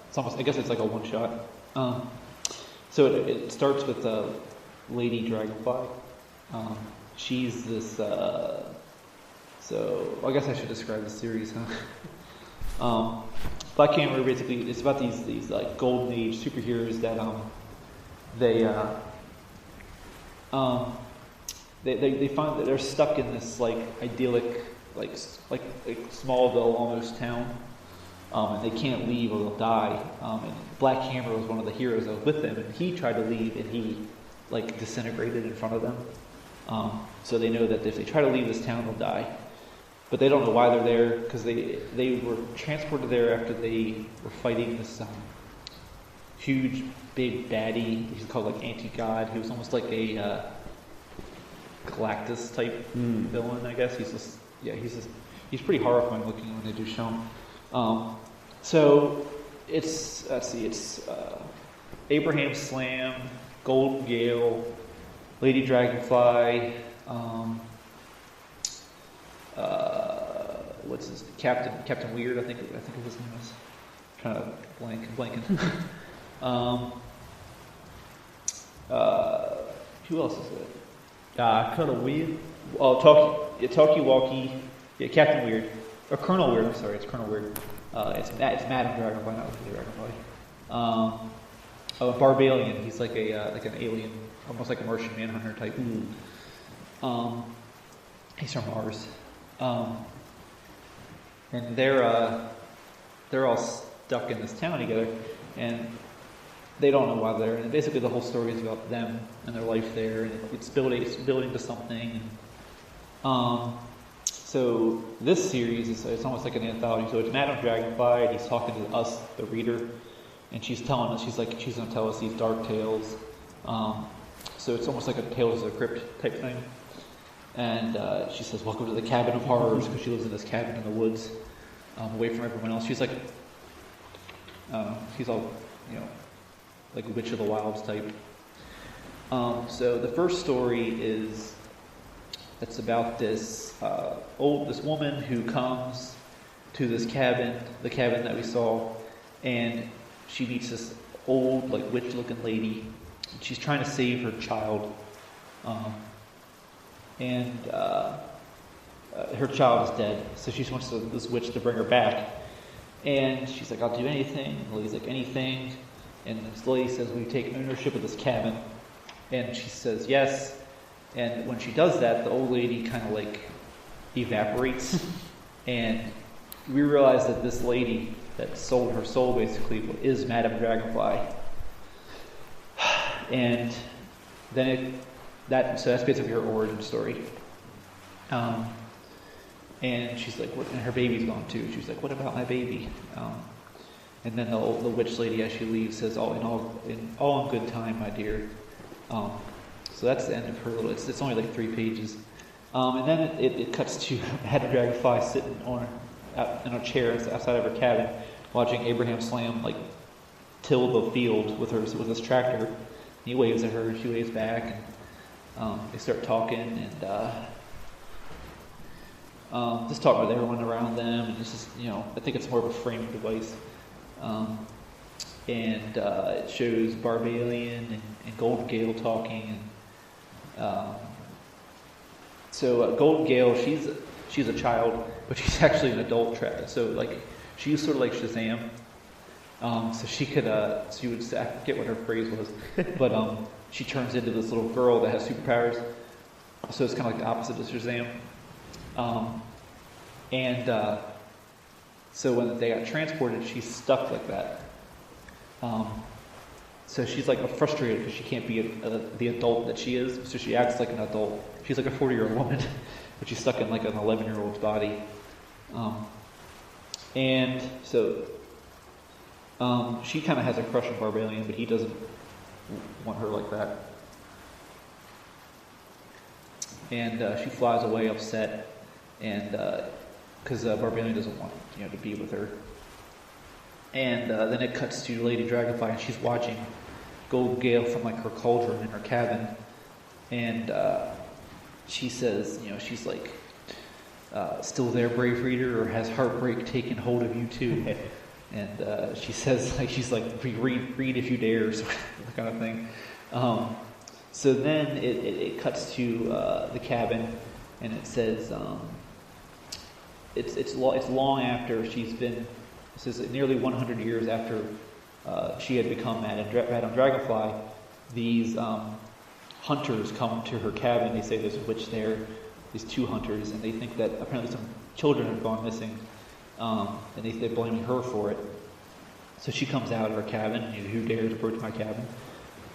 It's almost, I guess it's like a one-shot. So it starts with Lady Dragonfly. She's this. So I guess I should describe the series, huh? Black Hammer basically it's about these like golden age superheroes that they find that they're stuck in this like idyllic like Smallville almost town, and they can't leave or they'll die. And Black Hammer was one of the heroes that was with them, and he tried to leave and he like disintegrated in front of them. So they know that if they try to leave this town, they'll die. But they don't know why they're there because they were transported there after they were fighting this huge big baddie. He's called like anti-god. He was almost like a Galactus type villain, I guess. He's pretty horrifying looking when they do show him. So it's Abraham Slam, Golden Gale, Lady Dragonfly, what's his Captain Weird, I think his name is. Kind of blanking. Who else is it? Kind of weird. Oh, Talkie Walkie. Yeah, Captain Weird. Or Colonel Weird, I'm sorry, it's Colonel Weird. It's Madam Dragonfly, not Lady Dragonfly. Barbalian, he's like an alien, almost like a Martian Manhunter type. He's from Mars. And they're all stuck in this town together, and they don't know why they're there. And basically, the whole story is about them and their life there, and it's building to something. So this series it's almost like an anthology. So it's Madame Dragonfly, and he's talking to us, the reader, and she's telling us she's going to tell us these dark tales. So it's almost like a Tales of the Crypt type thing. And she says, "Welcome to the Cabin of Horrors," because she lives in this cabin in the woods, away from everyone else. She's like, she's all, like a Witch of the Wilds type. So the first story is it's about this woman who comes to this cabin, the cabin that we saw, and she meets this old, like, witch-looking lady. She's trying to save her child, and her child is dead. So she wants this witch to bring her back, and she's like, "I'll do anything." And the lady's like, "Anything." And this lady says, "Will you take ownership of this cabin?" And she says, "Yes." And when she does that, the old lady kind of like evaporates. And we realize that this lady that sold her soul basically is Madame Dragonfly. And then so that's basically her origin story. And she's like, and her baby's gone too. She's like, "What about my baby?" And then the witch lady, as she leaves, says, in all in good time, my dear." So that's the end of her little. It's only like 3 pages, and then it cuts to Madame Dragonfly sitting in a chair outside of her cabin, watching Abraham Slam like till the field with his tractor. He waves at her, she waves back, and they start talking and just talking with everyone around them. And it's just I think it's more of a framing device. And it shows Barbalian and Golden Gale talking, and so Golden Gale, she's a child, but she's actually an adult. So like she's sort of like Shazam. So she would I forget what her phrase was, but she turns into this little girl that has superpowers. So it's kind of like the opposite of Shazam. So when they got transported, she's stuck like that. So she's like frustrated because she can't be the adult that she is. So she acts like an adult. She's like a 40-year-old woman, but she's stuck in like an 11-year-old's body. And so she kind of has a crush on Barbalian, but he doesn't want her like that. And she flies away upset, and because Barbalian doesn't want to be with her. And then it cuts to Lady Dragonfly, and she's watching Golden Gale from like her cauldron in her cabin, and she says, she's like, "Still there, brave reader, or has heartbreak taken hold of you too?" And she says, like, she's like, "Read if you dare," sort of kind of thing. So then it cuts to the cabin, and it says, it's long after she's been. This is nearly 100 years after she had become Madame Dragonfly. These hunters come to her cabin. They say there's a witch there, these 2 hunters, and they think that apparently some children have gone missing, and they're blaming her for it. So she comes out of her cabin, "Who dares approach my cabin?"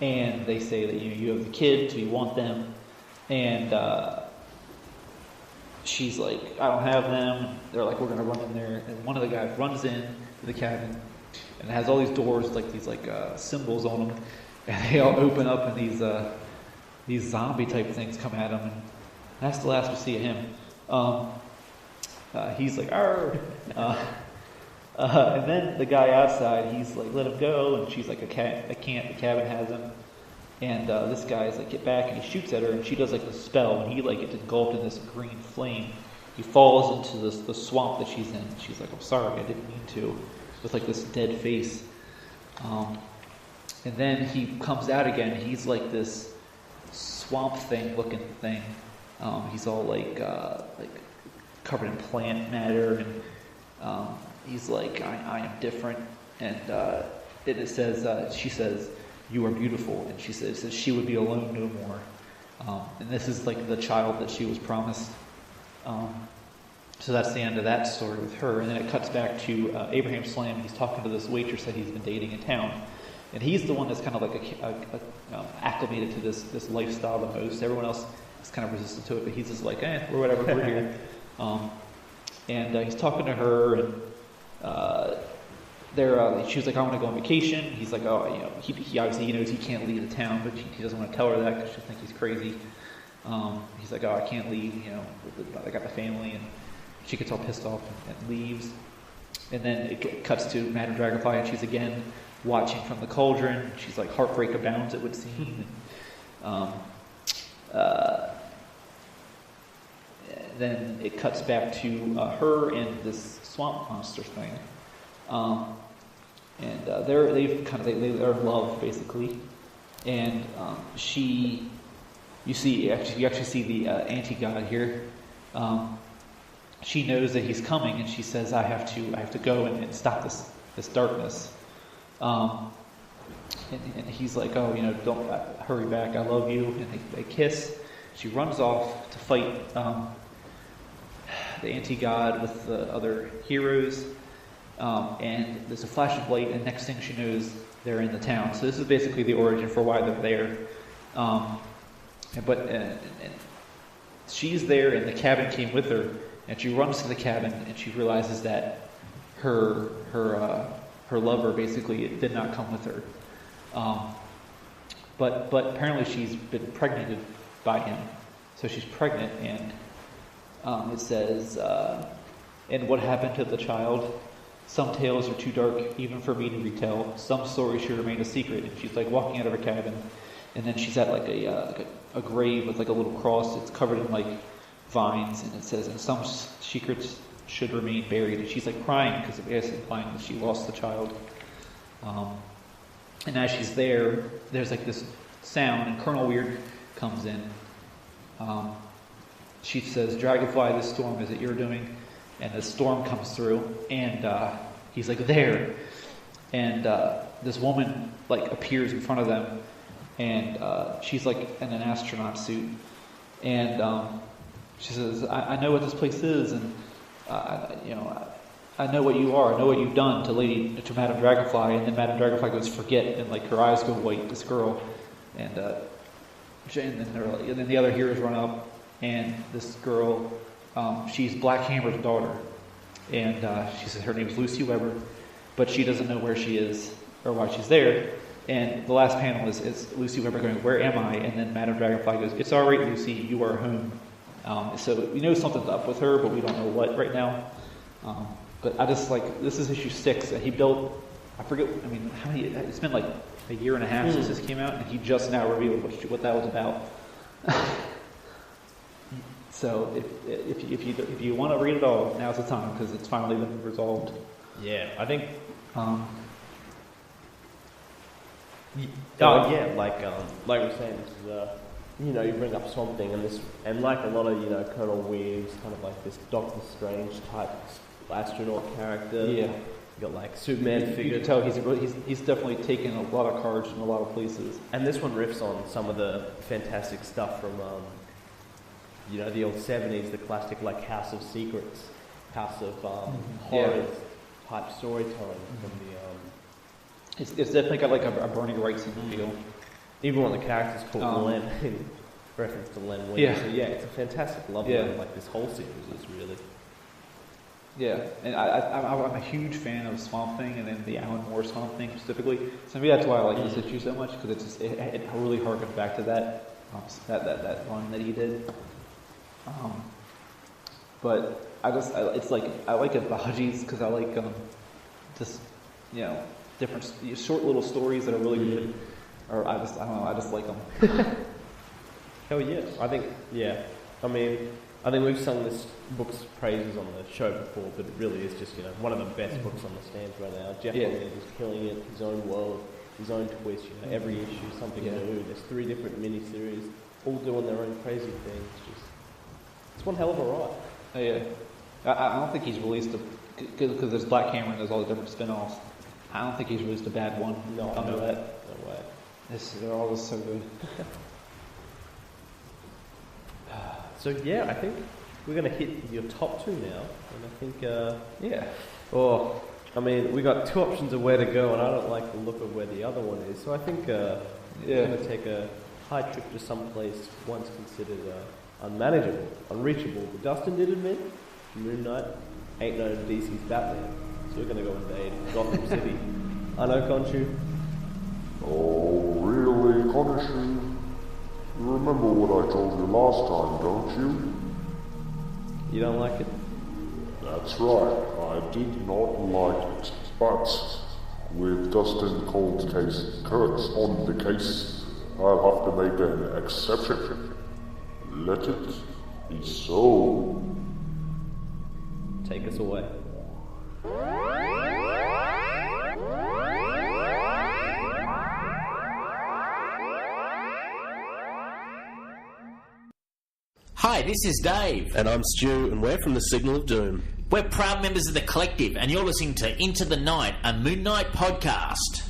And they say that you have the kids, you want them, and she's like, "I don't have them." They're like, "We're going to run in there." And one of the guys runs in to the cabin, and it has all these doors, like these symbols on them, and they all open up, and these zombie type things come at him, and that's the last we see of him. He's like, "Arr!" And then the guy outside, he's like, "Let him go," and she's like, I can't, the cabin has him. And this guy's like, "Get back," and he shoots at her, and she does like a spell, and he like gets engulfed in this green flame. He falls into the swamp that she's in. She's like, "I'm sorry, I didn't mean to," with like this dead face. And then he comes out again. He's like this swamp thing looking thing. He's all like covered in plant matter, and he's like, I am different. And it says, she says, you are beautiful. And she says she would be alone no more. And this is like the child that she was promised. So that's the end of that story with her. And then it cuts back to Abraham Slam. He's talking to this waitress that he's been dating in town. And he's the one that's kind of like acclimated to this lifestyle the most. Everyone else is kind of resistant to it, but he's just like, or whatever, we're here. And he's talking to her, and she was like, I want to go on vacation. He's like, he obviously knows he can't leave the town, but he doesn't want to tell her that because she'll think he's crazy. He's like, I can't leave, I got my family, and she gets all pissed off and leaves. And then it cuts to Madame Dragonfly, and she's again watching from the cauldron. She's like heartbreak abounds, it would seem. Then it cuts back to her and this swamp monster thing, and they're in love basically, and you actually see the anti-god here. She knows that he's coming, and she says, I have to go and stop this darkness. And he's like, don't hurry back, I love you. And they kiss. She runs off to fight the anti-god with the other heroes. And there's a flash of light, and next thing she knows, they're in the town. So this is basically the origin for why they're there. But she's there, and the cabin came with her. And she runs to the cabin, and she realizes that her lover basically did not come with her. But apparently she's been pregnant by him. So she's pregnant, and it says, and what happened to the child? Some tales are too dark even for me to retell. Some stories should remain a secret. And she's like walking out of her cabin, and then she's at like a grave with like a little cross. It's covered in like vines, and it says, and some secrets should remain buried. And she's like crying because it's implying that she lost the child. And as she's there, there's like this sound, and Colonel Weird comes in. She says, Dragonfly, this storm, is it your doing? And the storm comes through, and he's like, there. And this woman like appears in front of them, and she's like in an astronaut suit. And she says, I know what this place is, and I know what you are. I know what you've done to Madame Dragonfly. And then Madame Dragonfly goes, forget, and like her eyes go white. This girl, and then the other heroes run up, and this girl, she's Black Hammer's daughter, and she says her name's Lucy Weber, but she doesn't know where she is or why she's there. And the last panel is Lucy Weber going, where am I? And then Madame Dragonfly goes, it's all right, Lucy, you are home. So we know something's up with her, but we don't know what right now. But I just like, this is issue 6, and he built, I forget, how many, it's been like a year and a half since this came out, and he just now revealed what that was about. So if you want to read it all, now's the time, because it's finally been resolved. Yeah, I think. Like we're saying, this is you bring up Swamp Thing, and like a lot of Colonel Weird's kind of like this Doctor Strange type astronaut character. Yeah, you got like Superman figure. You can tell he's definitely taken a lot of cards from a lot of places. And this one riffs on some of the fantastic stuff from the old 70s, the classic like House of Secrets, House of Horrors type storytelling from the. It's definitely got like a Bernie Wrightson feel. Even one of the characters called Len, in reference to Len Wein. Yeah. So it's a fantastic love letter. Like this whole series is really. Yeah, and I'm a huge fan of Swamp Thing, and then the Alan Moore Swamp Thing specifically. So maybe that's why I like this issue so much, because it really harkens back to that run that he did. But it's like I like anthologies because I like different short little stories that are really good. Or I just like them. Hell yeah! I think we've sung this book's praises on the show before, but it really is just one of the best books on the stands right now. Jeff Lemire is killing it. His own world, his own twist. Every issue something new. There's 3 different miniseries, all doing their own crazy things. It's one hell of a ride. Oh, yeah. I don't think he's released because there's Black Hammer and there's all the different spin-offs. I don't think he's released a bad one. No way. They're all just so good. So yeah, I think we're going to hit your top 2 now, and I think I mean, we got 2 options of where to go, and I don't like the look of where the other one is. So I think we're going to take a high trip to some place once considered unmanageable, unreachable. But Dustin did admit Moon Knight ain't no DC's Batman, so we're going to go invade Gotham City. I know, Khonshu. Oh, really, Khonshu? You remember what I told you last time, don't you? You don't like it? That's right, I did not like it. But with Dustin Cold Case Kurtz on the case, I'll have to make an exception. Let it be so. Take us away. Hi, this is Dave. And I'm Stu, and we're from the Signal of Doom. We're proud members of the Collective, and you're listening to Into the Night, a Moon Knight podcast.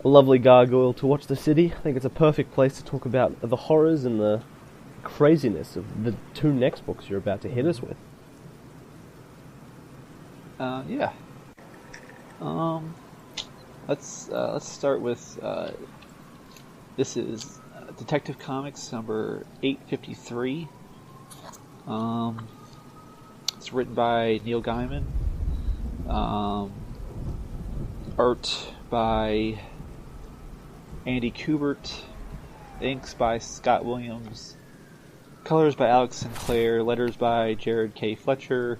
A lovely gargoyle to watch the city. I think it's a perfect place to talk about the horrors and the craziness of the 2 next books you're about to hit us with. Yeah. Let's start with this is Detective Comics number 853. It's written by Neil Gaiman. Art by Andy Kubert, inks by Scott Williams, colors by Alex Sinclair, letters by Jared K. Fletcher,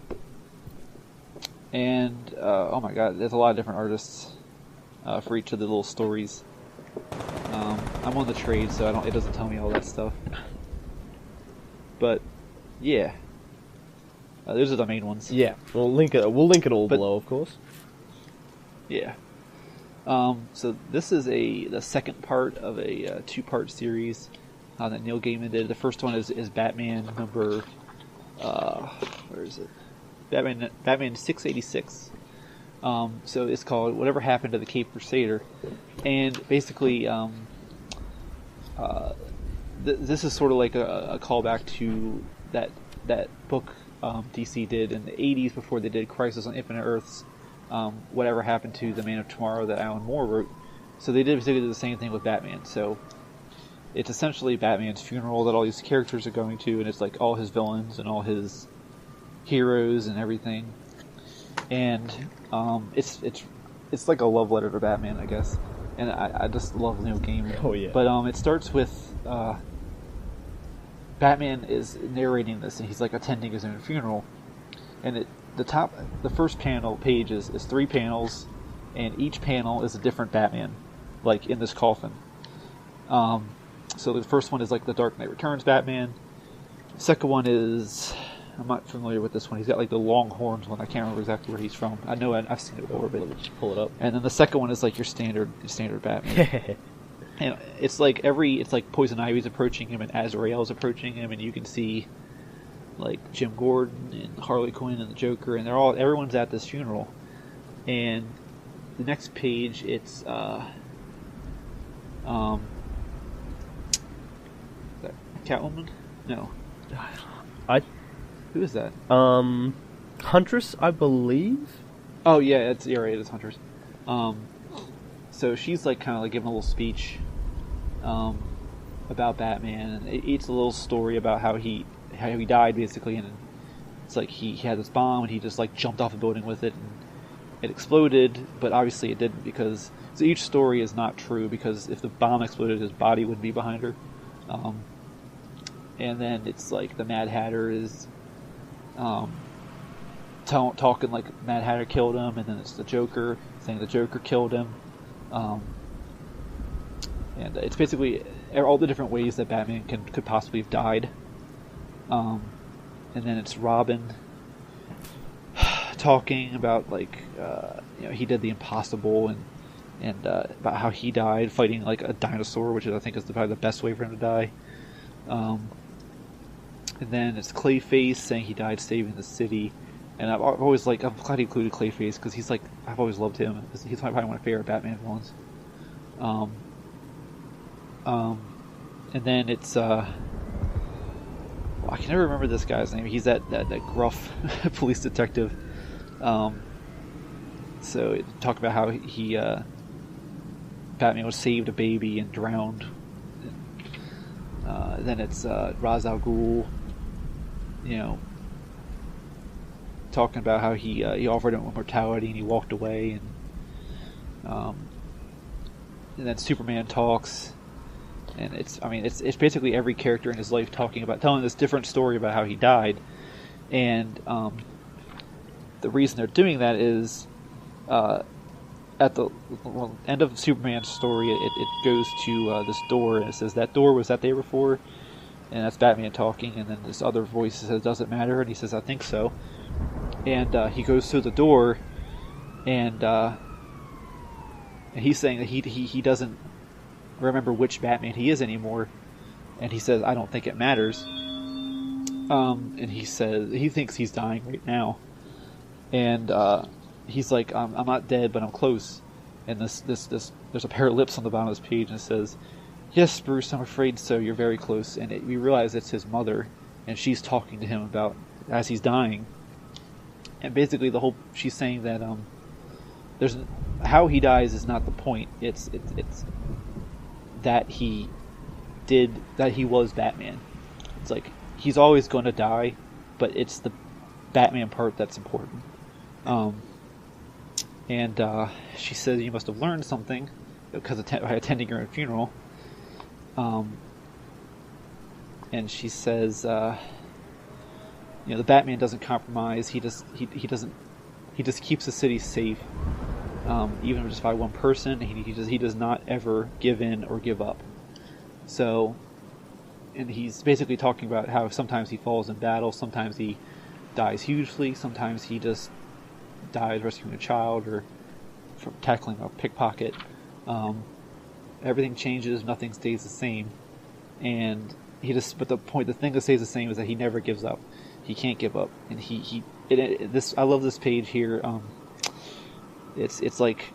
and oh my god, there's a lot of different artists for each of the little stories. I'm on the trade, so it doesn't tell me all that stuff. But yeah, those are the main ones. Yeah, we'll link it all below, of course. Yeah. So this is the second part of a 2-part series that Neil Gaiman did. The first one is Batman number where is it? Batman 686. So it's called Whatever Happened to the Cape Crusader, and basically this is sort of like a callback to that book DC did in the 80s before they did Crisis on Infinite Earths. Whatever Happened to the Man of Tomorrow that Alan Moore wrote. So they did basically the same thing with Batman. So it's essentially Batman's funeral that all these characters are going to, and it's like all his villains and all his heroes and everything. And it's like a love letter to Batman, I guess. And I just love Neil Gaiman. Oh yeah. But it starts with Batman is narrating this, and he's like attending his own funeral, and the first panel page is 3 panels, and each panel is a different Batman, like in this coffin. So the first one is like the Dark Knight Returns Batman. The second one is, I'm not familiar with this one. He's got like the long horns one. I can't remember exactly where he's from. I know I've seen it before, but let me just pull it up. And then the second one is like your standard Batman. And it's like Poison Ivy's approaching him and Azrael's approaching him, and you can see like Jim Gordon and Harley Quinn and the Joker, and everyone's at this funeral. And the next page, it's is that Catwoman? No. Who is that? Huntress, I believe. Oh yeah, you're right, it's Huntress. So she's like kind of like giving a little speech about Batman, and it's a little story about how he died basically, and it's like he had this bomb and he just like jumped off a building with it and it exploded, but obviously it didn't, because so each story is not true, because if the bomb exploded, his body would be behind her. And then it's like the Mad Hatter is talking like Mad Hatter killed him, and then it's the Joker saying the Joker killed him. And it's basically all the different ways that Batman could possibly have died. And then it's Robin talking about like he did the impossible and about how he died fighting like a dinosaur, which I think is probably the best way for him to die. And then it's Clayface saying he died saving the city. And I'm glad he included Clayface because he's like, I've always loved him. He's probably one of my favorite Batman villains. And then it's I can never remember this guy's name. He's that gruff police detective. So talk about how he Batman was saved a baby and drowned. Then it's Ra's al Ghul, talking about how he offered him immortality and he walked away, and then Superman talks, and it's basically every character in his life telling this different story about how he died, and the reason they're doing that is at the end of Superman's story, it goes to this door, and it says, that door was that day before, and that's Batman talking, and then this other voice says, does it matter? And he says, I think so. And he goes through the door, and he's saying that he doesn't remember which Batman he is anymore, and he says, I don't think it matters. And he says he thinks he's dying right now, and he's like, I'm not dead, but I'm close. And this there's a pair of lips on the bottom of this page, and it says, yes, Bruce, I'm afraid so. You're very close. And we realize it's his mother, and she's talking to him about as he's dying. And basically, she's saying that there's how he dies is not the point. It's that he was Batman. It's like he's always going to die, but it's the Batman part that's important. And she says you must have learned something because by attending your own funeral. And she says, the Batman doesn't compromise. He just keeps the city safe, even just by one person. He does not ever give in or give up. So, and he's basically talking about how sometimes he falls in battle, sometimes he dies hugely, sometimes he just dies rescuing a child or from tackling a pickpocket. Everything changes, nothing stays the same, and but the thing that stays the same is that he never gives up. He can't give up, and I love this page here. It's like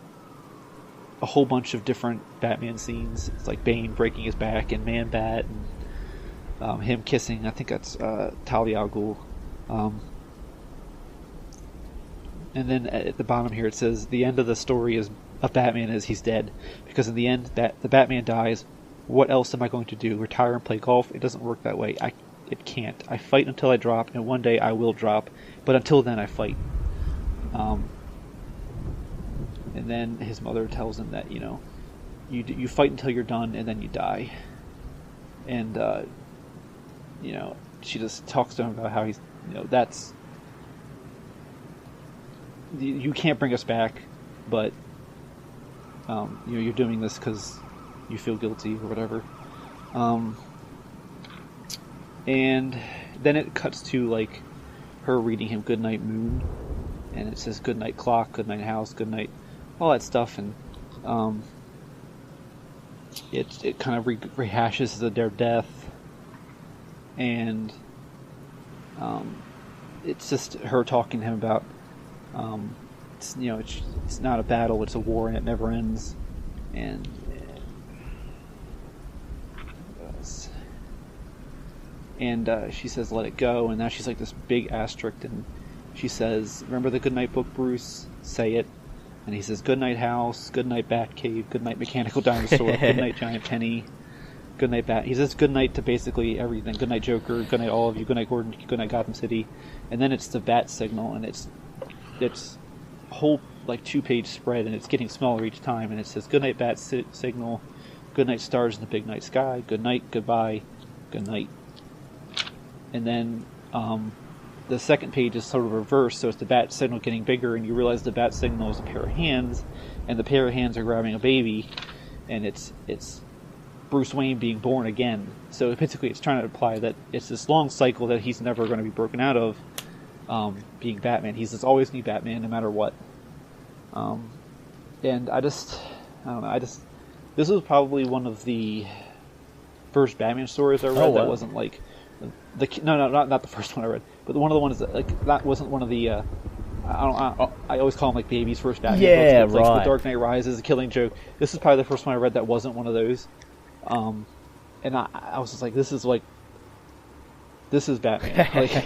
a whole bunch of different Batman scenes. It's like Bane breaking his back and Man-Bat, and him kissing, I think that's Talia al Ghul. And then at the bottom here it says, the end of the story of Batman is he's dead. Because in the end, the Batman dies. What else am I going to do? Retire and play golf? It doesn't work that way. It can't. I fight until I drop, and one day I will drop. But until then, I fight. And then his mother tells him that, you fight until you're done, and then you die. And, she just talks to him about how he's, that's... You can't bring us back, but you're doing this because you feel guilty or whatever. And then it cuts to like her reading him Goodnight Moon, and it says Goodnight Clock, Goodnight House, Goodnight, all that stuff, and it kind of rehashes their death, and it's just her talking to him about. It's not a battle, it's a war, and it never ends. And she says, let it go, and now she's like this big asterisk, and she says, remember the Goodnight book, Bruce? Say it. And he says, Goodnight House, Goodnight Batcave, Goodnight Mechanical Dinosaur, Goodnight Giant Penny, Goodnight Bat. He says goodnight to basically everything. Goodnight Joker, Goodnight all of you, Goodnight Gordon, Goodnight Gotham City. And then it's the bat signal, and it's a whole like 2-page spread, and it's getting smaller each time, and it says Goodnight Bat Signal, Goodnight Stars in the Big Night Sky, Goodnight, Goodbye, Goodnight. And then the second page is sort of reversed, so it's the bat signal getting bigger, and you realize the bat signal is a pair of hands, and the pair of hands are grabbing a baby, and it's Bruce Wayne being born again. So basically it's trying to imply that it's this long cycle that he's never going to be broken out of, being Batman. He's just always going to be Batman no matter what. And I don't know, this was probably one of the first Batman stories I read that wasn't like not the first one I read, but one of the ones that like that wasn't one of the I always call them like baby's first Batman books. Like The Dark Knight Rises, The Killing Joke. This is probably the first one I read that wasn't one of those. And I was just like, this is Batman. Like,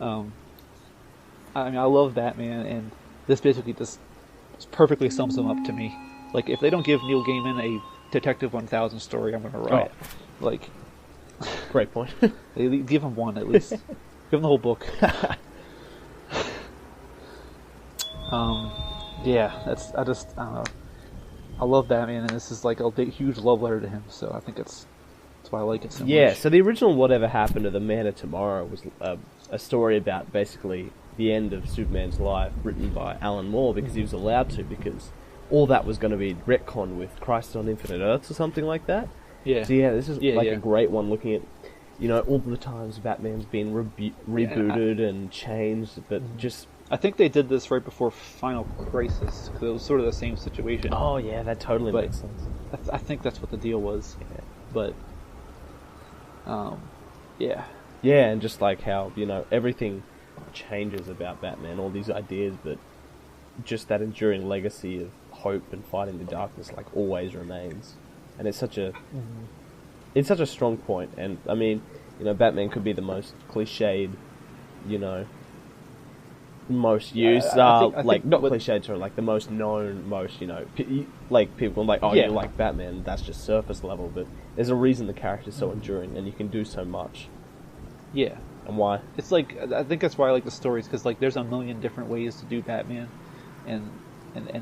I mean, I love Batman, and this basically just perfectly sums him up to me. Like, if they don't give Neil Gaiman a Detective 1000 story, I'm gonna riot. Like, great point. They give him one at least. Give him the whole book. Yeah, I don't know. I love Batman, and this is like a big, huge love letter to him. So I think that's why I like it so much. Yeah. So the original Whatever Happened to the Man of Tomorrow was a story about basically the end of Superman's life, written by Alan Moore because he was allowed to, because all that was going to be retconned with Crisis on Infinite Earths or something like that. Yeah. So yeah, this is a great one, looking at, you know, all the times Batman's been rebooted and changed, but just. I think they did this right before Final Crisis, because it was sort of the same situation. Oh yeah, that totally makes sense. I think that's what the deal was. Yeah. But, yeah. Yeah, and just like how, you know, everything changes about Batman, all these ideas, but just that enduring legacy of hope and fighting the darkness, like, always remains. And it's such a... It's such a strong point, and, I mean, you know, Batman could be the most cliched, you know... most used, not cliched, sorry, like the most known, most, you know, like people are like, oh, you like Batman, that's just surface level, but there's a reason the character's so enduring, and you can do so much. Yeah. And why? It's like, I think that's why I like the stories, because like there's a million different ways to do Batman, and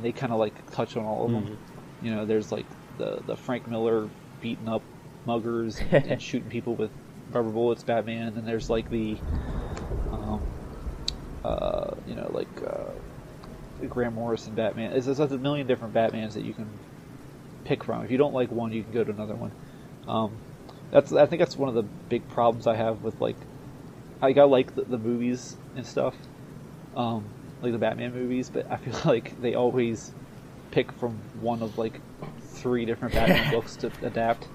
they kind of like touch on all of them. You know, there's like the Frank Miller beating up muggers and shooting people with rubber bullets Batman, and then there's like the you know, like Grant Morrison Batman. There's a million different Batmans that you can pick from. If you don't like one, you can go to another one. I think that's one of the big problems I have with like I like the movies and stuff, like the Batman movies, but I feel like they always pick from one of like 3 different Batman books to adapt.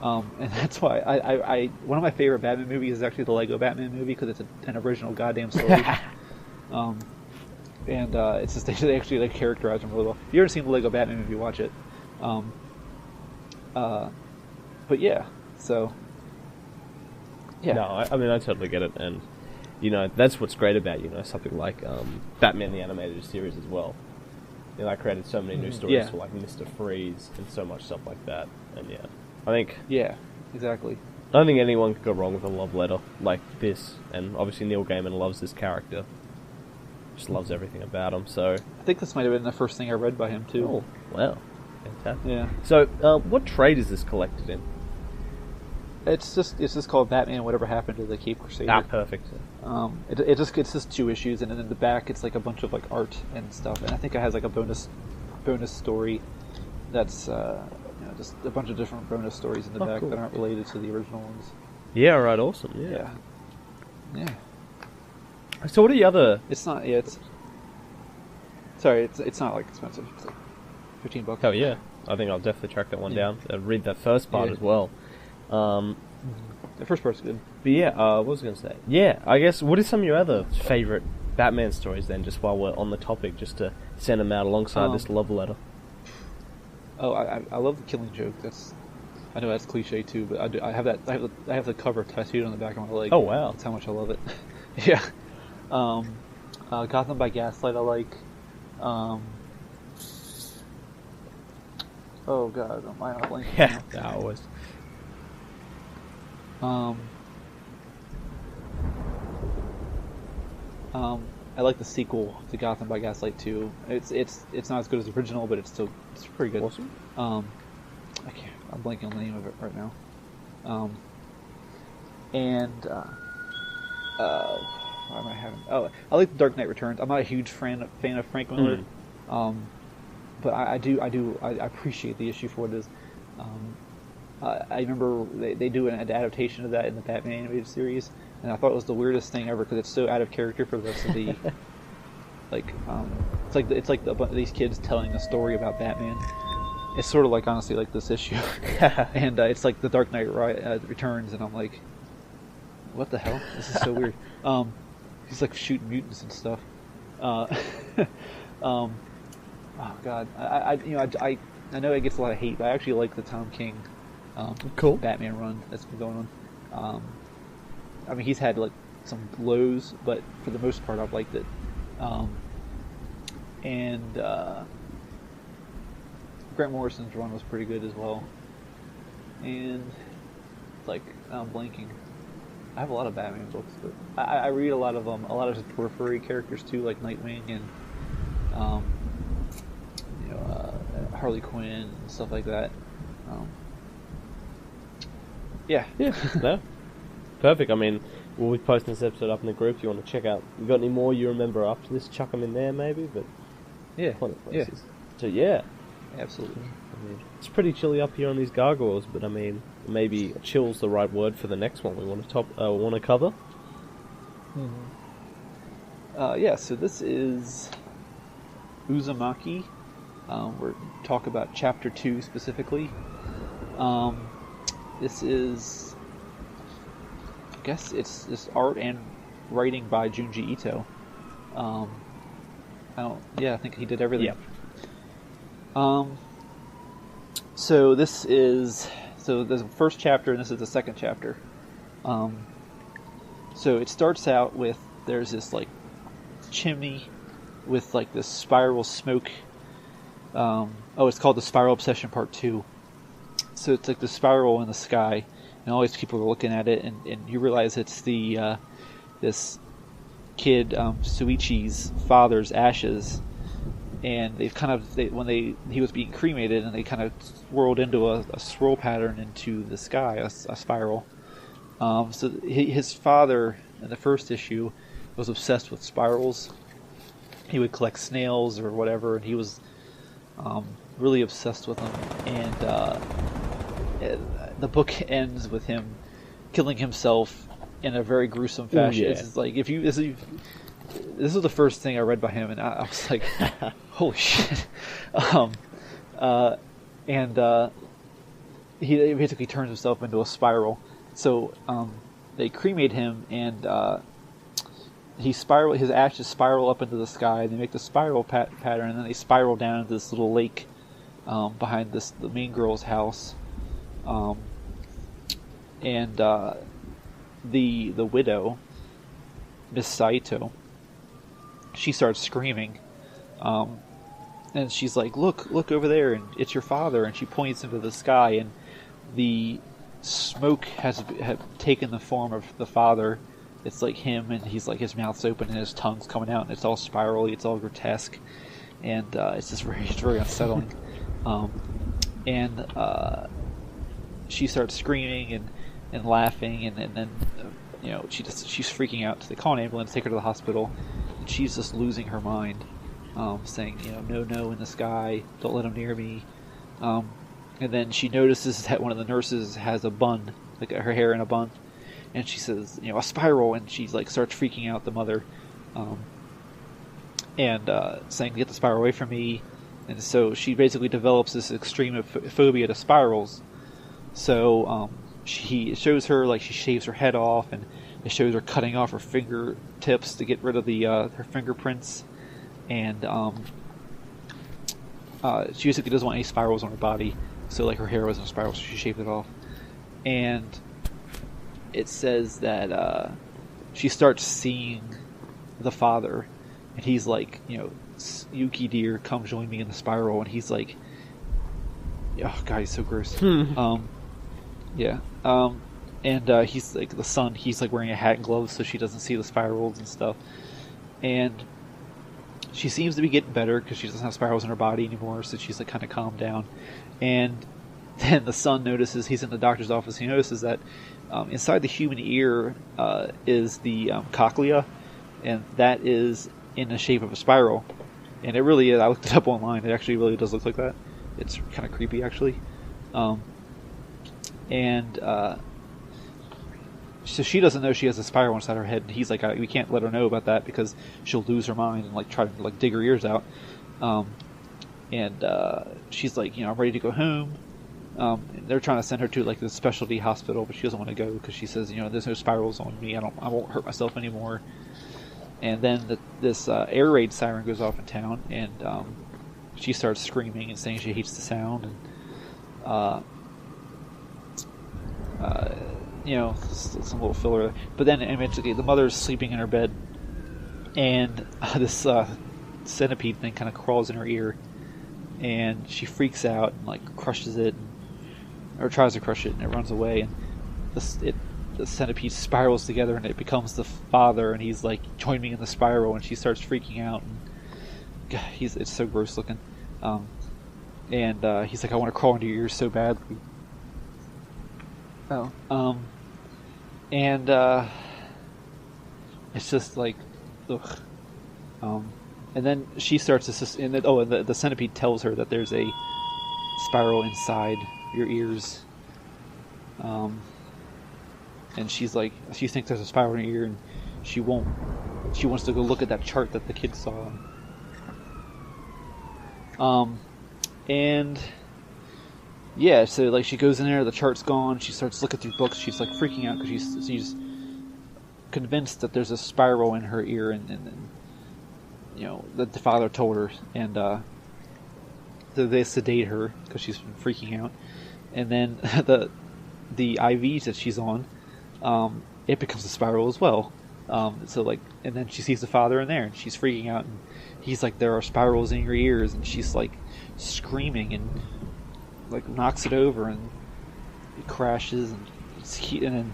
And that's why I one of my favorite Batman movies is actually the Lego Batman movie, because it's an original goddamn story. And it's just they actually like characterize them really well. If you ever seen the Lego Batman movie, watch it. But yeah, so yeah. No, I mean I totally get it, and you know that's what's great about, you know, something like Batman the Animated Series as well. You know, I created so many new stories for like Mr. Freeze and so much stuff like that, and yeah. I think... Yeah, exactly. I don't think anyone could go wrong with a love letter like this, and obviously Neil Gaiman loves this character. Just loves everything about him, so... I think this might have been the first thing I read by him, too. Oh, wow. Fantastic. Yeah. So, what trade is this collected in? It's just called Batman Whatever Happened to the Cape Crusader. Ah, perfect. It's just 2 issues, and then in the back it's like a bunch of like art and stuff, and I think it has like a bonus story that's... just a bunch of different bonus stories in the back that aren't related to the original ones. Yeah, right, awesome, Yeah. So what are the other... It's not, it's... Sorry, it's not like expensive. It's like $15. Oh yeah, I think I'll definitely track that one down. I'll read that first part as well. The first part's good. But yeah, what was I going to say? Yeah, I guess, what are some of your other favourite Batman stories then, just while we're on the topic, just to send them out alongside this love letter? Oh, I love The Killing Joke. I know that's cliche too, but I have the cover tattooed on the back of my leg. Oh wow, that's how much I love it. Yeah. Gotham by Gaslight I like. Oh god, am I not blanking? Yeah, I always. I like the sequel to Gotham by Gaslight 2. It's not as good as the original, but it's pretty good. Awesome. I'm blanking on the name of it right now. Why am I having? Oh, I like The Dark Knight Returns. I'm not a huge fan of Frank Miller, but I appreciate the issue for what it is. I remember they do an adaptation of that in the Batman animated series, and I thought it was the weirdest thing ever because it's so out of character for the rest of the it's like these kids telling a story about Batman. It's sort of like, honestly, like this issue, and it's like The Dark Knight Returns, and I'm like, what the hell? This is so weird. He's like shooting mutants and stuff. Oh God, I know it gets a lot of hate, but I actually like the Tom King cool Batman run that's been going on. I mean, he's had like some lows, but for the most part, I've liked it. And Grant Morrison's run was pretty good as well. And like, I'm blanking. I have a lot of Batman books, but I read a lot of them. A lot of his periphery characters too, like Nightwing and Harley Quinn and stuff like that. Yeah. No, perfect. I mean, we'll be posting this episode up in the group if you want to check out. You got any more you remember after this? Chuck them in there, maybe. But plenty of places. So yeah, absolutely. I mean, it's pretty chilly up here on these gargoyles, but I mean, maybe chill's the right word for the next one we want to cover. So this is Uzumaki. We're talk about chapter 2 specifically. This is, I guess it's art and writing by Junji Ito. I think he did everything. Yeah. So there's the first chapter and this is the second chapter. So it starts out with, there's this like chimney with like this spiral smoke. It's called the Spiral Obsession Part 2. So it's like the spiral in the sky, and all these people are looking at it, and you realize it's the this kid Suichi's father's ashes, and he was being cremated, and they kind of swirled into a swirl pattern into the sky, a spiral. So his father in the first issue was obsessed with spirals. He would collect snails or whatever, and he was really obsessed with them. And the book ends with him killing himself in a very gruesome fashion. Ooh, yeah. It's like this was the first thing I read by him, and I was like, holy shit. He basically turns himself into a spiral. So they cremate him, and his ashes spiral up into the sky. They make the spiral pattern, and then they spiral down into this little lake behind the main girl's house. The widow, Miss Saito, she starts screaming, and she's like, look over there, and it's your father, and she points into the sky, and the smoke has taken the form of the father. It's like him, and he's like, his mouth's open and his tongue's coming out, and it's all spirally, it's all grotesque, and it's just very unsettling. She starts screaming and laughing, and then she's freaking out. So they call an ambulance, take her to the hospital, and she's just losing her mind, saying, no in the sky, don't let him near me. And then she notices that one of the nurses has a bun, like her hair in a bun, and she says, a spiral, and she like starts freaking out, the mother, saying, get the spiral away from me. And so she basically develops this extreme phobia to spirals. So it shows her, like, she shaves her head off, and it shows her cutting off her fingertips to get rid of her fingerprints, and she basically doesn't want any spirals on her body. So like her hair wasn't a spiral, so she shaved it off. And it says that she starts seeing the father, and he's like, Yuki dear, come join me in the spiral. And he's like, oh god, he's so gross. And he's like, the son, he's like wearing a hat and gloves so she doesn't see the spirals and stuff. And she seems to be getting better because she doesn't have spirals in her body anymore, so she's like kind of calmed down. And then the son notices, he's in the doctor's office, he notices that inside the human ear is the cochlea, and that is in the shape of a spiral. And it really is. I looked it up online. It actually really does look like that. It's kind of creepy, actually. So she doesn't know she has a spiral inside her head, and he's like, we can't let her know about that because she'll lose her mind and like try to like dig her ears out. She's like, I'm ready to go home. And they're trying to send her to like the specialty hospital, but she doesn't want to go because she says, there's no spirals on me. I won't hurt myself anymore. And then this air raid siren goes off in town, and she starts screaming and saying she hates the sound, and some little filler. But then eventually the mother's sleeping in her bed, and this centipede thing kind of crawls in her ear, and she freaks out and like crushes it, or tries to crush it, and it runs away, and the centipede spirals together, and it becomes the father, and he's like, join me in the spiral, and she starts freaking out, and God, it's so gross looking. He's like, I want to crawl into your ears so badly. It's just like, ugh. And then she starts to, and the centipede tells her that there's a spiral inside your ears. And she's like, she thinks there's a spiral in her ear, and she wants to go look at that chart that the kid saw. And yeah, so like she goes in there, the chart's gone, she starts looking through books, she's like freaking out because she's convinced that there's a spiral in her ear, and that the father told her, and they sedate her because she's been freaking out. And then the IVs that she's on, it becomes a spiral as well. And then she sees the father in there, and she's freaking out, and he's like, there are spirals in your ears, and she's like screaming and like knocks it over, and it crashes, and then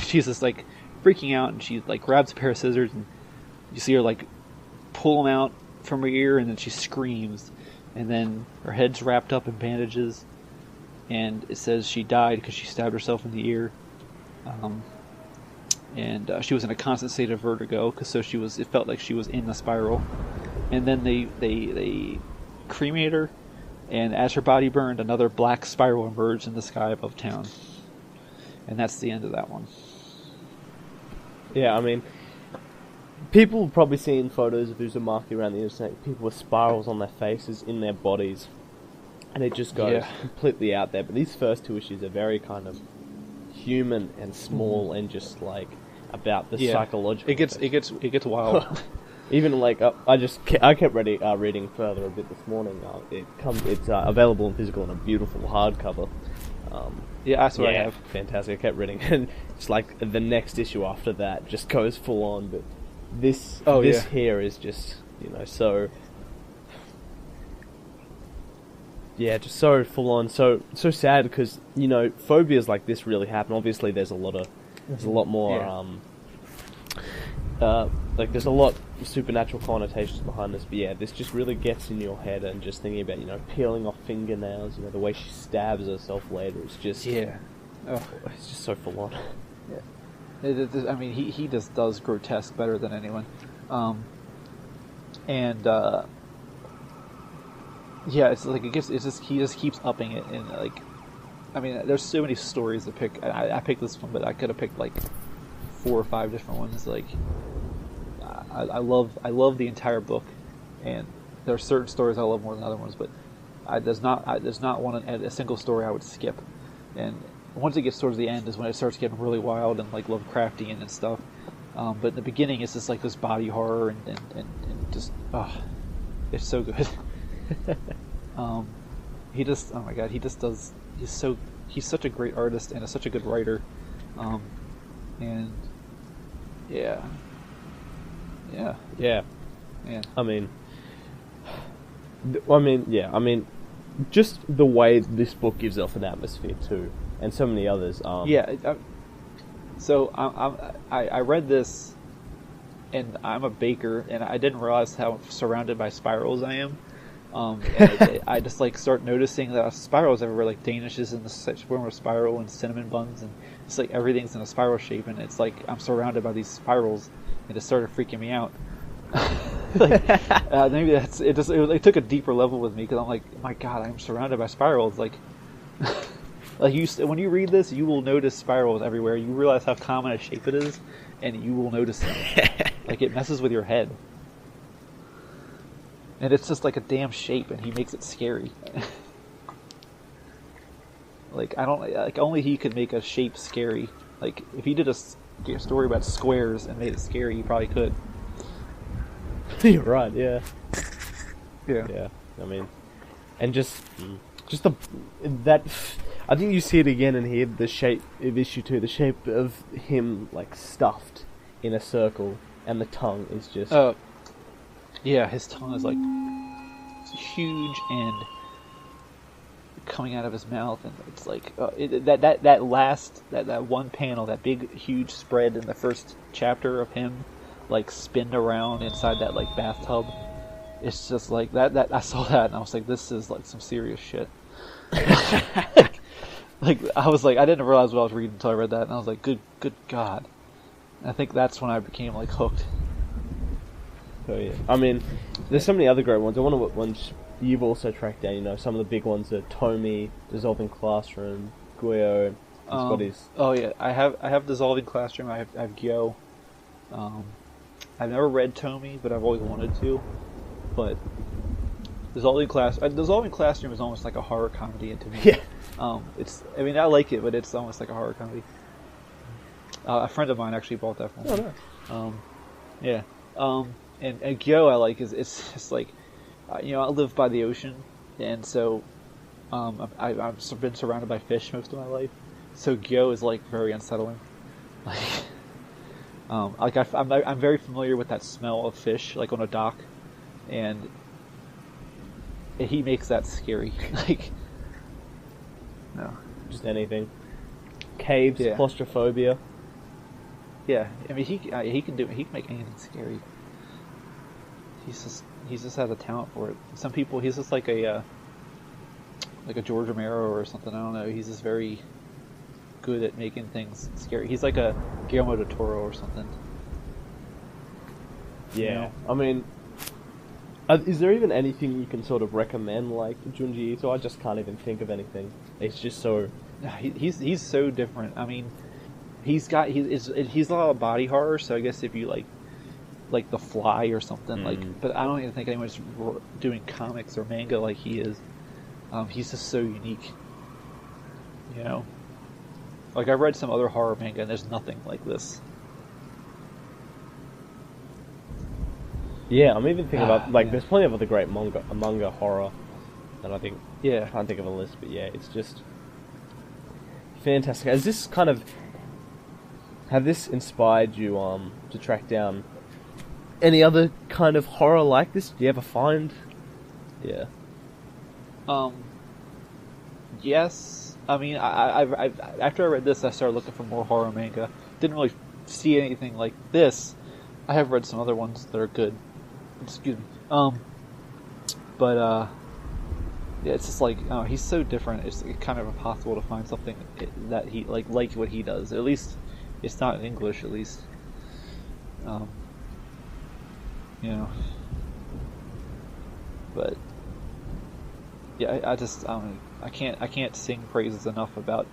she's just like freaking out, and she like grabs a pair of scissors, and you see her like pull them out from her ear, and then she screams, and then her head's wrapped up in bandages, and it says she died because she stabbed herself in the ear. She was in a constant state of vertigo, it felt like she was in the spiral. And then they cremated her, and as her body burned, another black spiral emerged in the sky above town. And that's the end of that one. Yeah, I mean, people have probably seen photos of Uzumaki around the internet, people with spirals on their faces, in their bodies, and it just goes completely out there. But these first two issues are very kind of human and small, and just like about the psychological. It gets wild. Even like I kept reading further a bit this morning. It's available in physical in a beautiful hardcover. That's what I have. Fantastic. I kept reading, and it's like the next issue after that just goes full on. But this here is just so. Yeah, just so full on, so sad, because phobias like this really happen. Obviously, there's a lot more there's a lot of supernatural connotations behind this. But yeah, this just really gets in your head, and just thinking about peeling off fingernails, the way she stabs herself later. It's just it's just so full on. Yeah, I mean he just does grotesque better than anyone, it's like he just keeps upping it, and like, I mean, there's so many stories to pick. I picked this one, but I could have picked like 4 or 5 different ones. Like, I love the entire book, and there are certain stories I love more than other ones, but there's not a single story I would skip. And once it gets towards the end is when it starts getting really wild and like Lovecraftian and stuff. But in the beginning, it's just like this body horror and just it's so good. He's such a great artist and such a good writer, just the way this book gives off an atmosphere too, and so many others. So I read this, and I'm a baker, and I didn't realize how surrounded by spirals I am. I just like start noticing that spirals everywhere, like Danish is in the form of spiral, and cinnamon buns, and it's like everything's in a spiral shape, and it's like I'm surrounded by these spirals, and it started freaking me out. Like, maybe that's it. It took a deeper level with me because I'm like, my God, I'm surrounded by spirals. Like, like when you read this, you will notice spirals everywhere. You realize how common a shape it is, and you will notice them. Like, it messes with your head, and it's just like a damn shape, and he makes it scary. Like, I don't like only he could make a shape scary. Like, if he did a story about squares and made it scary, he probably could. You're right, yeah. Yeah. I mean, and just that. I think you see it again in here. The shape of issue 2, the shape of him like stuffed in a circle, and the tongue is just. Yeah, his tongue is like huge and coming out of his mouth, and it's like that one panel, that big huge spread in the first chapter of him like spinned around inside that like bathtub. It's just like that I saw that and I was like, this is like some serious shit. Like I was like, I didn't realize what I was reading until I read that, and I was like, good God. And I think that's when I became like hooked. Oh yeah. I mean, there's so many other great ones. I wonder what ones you've also tracked down. You know, some of the big ones are Tomy, Dissolving Classroom, Guyo. Oh yeah, I have Dissolving Classroom. I have Gyo. I've never read Tomy, but I've always wanted to. But Dissolving Classroom is almost like a horror comedy to me. Yeah. I mean, I like it, but it's almost like a horror comedy. A friend of mine actually bought that for me. Oh, nice. Yeah. And Gyo I like is it's just like, you know, I live by the ocean, and so I've been surrounded by fish most of my life. So Gyo is like very unsettling. Like, I'm very familiar with that smell of fish, like on a dock, and he makes that scary. Like, no, just anything. Caves, yeah. Claustrophobia. Yeah, I mean he can make anything scary. He just has a talent for it. Some people, he's just like a George Romero or something. I don't know. He's just very good at making things scary. He's like a Guillermo del Toro or something. Yeah, you know? I mean, is there even anything you can sort of recommend like Junji Ito? I just can't even think of anything. It's just so. He's so different. I mean, he's a lot of body horror. So I guess if you like The Fly or something, like, but I don't even think anyone's doing comics or manga like he is. He's just so unique, you know. Like, I've read some other horror manga and there's nothing like this. Yeah, I'm even thinking about there's plenty of other great manga horror that I think I can't think of a list, but yeah, it's just fantastic. Has this inspired you to track down any other kind of horror like this? Do you ever find? Yeah. Yes. I mean, I've after I read this, I started looking for more horror manga. Didn't really see anything like this. I have read some other ones that are good. Excuse me. But yeah, it's just like, he's so different. It's kind of impossible to find something that he like what he does. At least it's not in English. At least, you know. But yeah, I can't sing praises enough about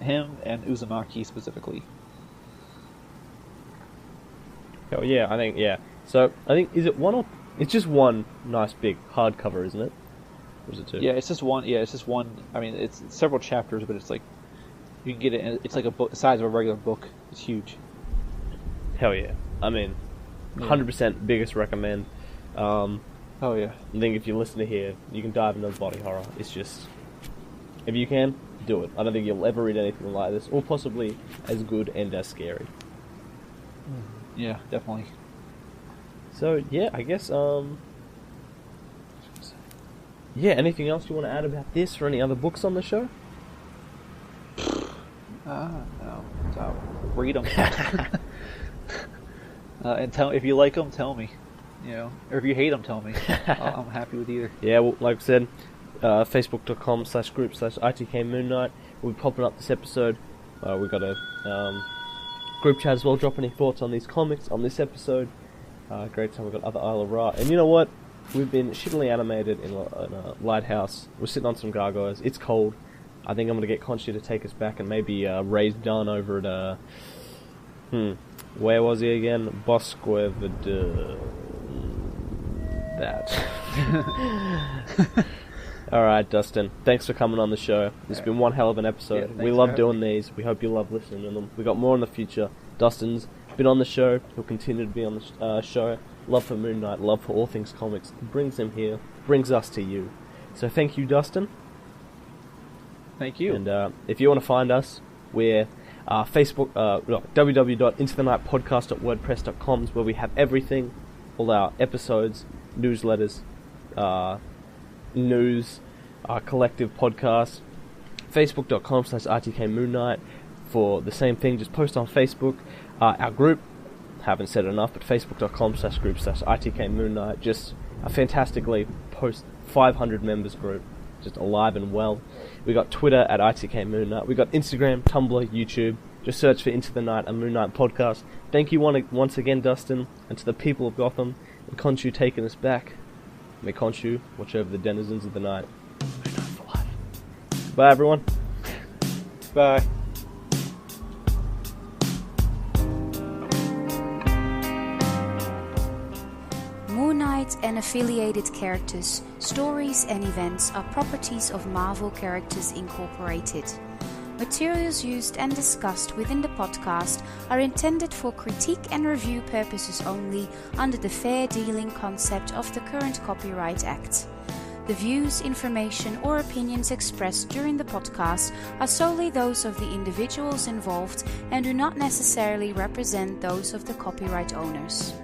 him and Uzumaki specifically. Oh yeah, I think So I think it's just one nice big hardcover, isn't it? Or is it two? Yeah, it's just one. Yeah, it's just one. I mean, it's several chapters, but it's like you can get it. It's like a book, the size of a regular book. It's huge. Hell yeah! I mean, 100% biggest recommend. Oh yeah. I think if you listen to here, you can dive into body horror. It's just, if you can, do it. I don't think you'll ever read anything like this, or possibly as good and as scary. Yeah, definitely. So yeah, I guess yeah. Anything else you want to add about this, or any other books on the show? No. Read them. And if you like them, tell me. You know, or if you hate them, tell me. I'm happy with either. Yeah, well, like I said, facebook.com/group/ITK Moon Knight. We'll be popping up this episode. We got a group chat as well. Drop any thoughts on these comics, on this episode. Great time. We've got other Isla Ra. And you know what? We've been shittily animated in a lighthouse. We're sitting on some gargoyles. It's cold. I think I'm going to get Khonshu to take us back and maybe raise Dunn over at... where was he again? Bosqueved... that. Alright, Dustin. Thanks for coming on the show. It's been one hell of an episode. We love doing these. We hope you love listening to them. We got more in the future. Dustin's been on the show. He'll continue to be on the show. Love for Moon Knight. Love for all things comics. Brings him here. Brings us to you. So thank you, Dustin. Thank you. And if you want to find us, we're Facebook, www.intothenightpodcast.wordpress.com is where we have everything. All our episodes, newsletters, news, collective podcast. Facebook.com/RTK Moon Knight for the same thing. Just post on Facebook. Our group, haven't said enough, but Facebook.com/group/ITK Moon Knight. Just a fantastically post 500 members group. Just alive and well. We got Twitter at ITK Moon Knight. We got Instagram, Tumblr, YouTube. Just search for Into the Night, a Moon Knight podcast. Thank you once again, Dustin, and to the people of Gotham, and Khonshu taking us back. May Khonshu watch over the denizens of the night. Moon Knight for life. Bye, everyone. Bye. Moon Knight and affiliated characters, stories and events are properties of Marvel Characters Incorporated. Materials used and discussed within the podcast are intended for critique and review purposes only under the fair dealing concept of the current Copyright Act. The views, information or opinions expressed during the podcast are solely those of the individuals involved and do not necessarily represent those of the copyright owners.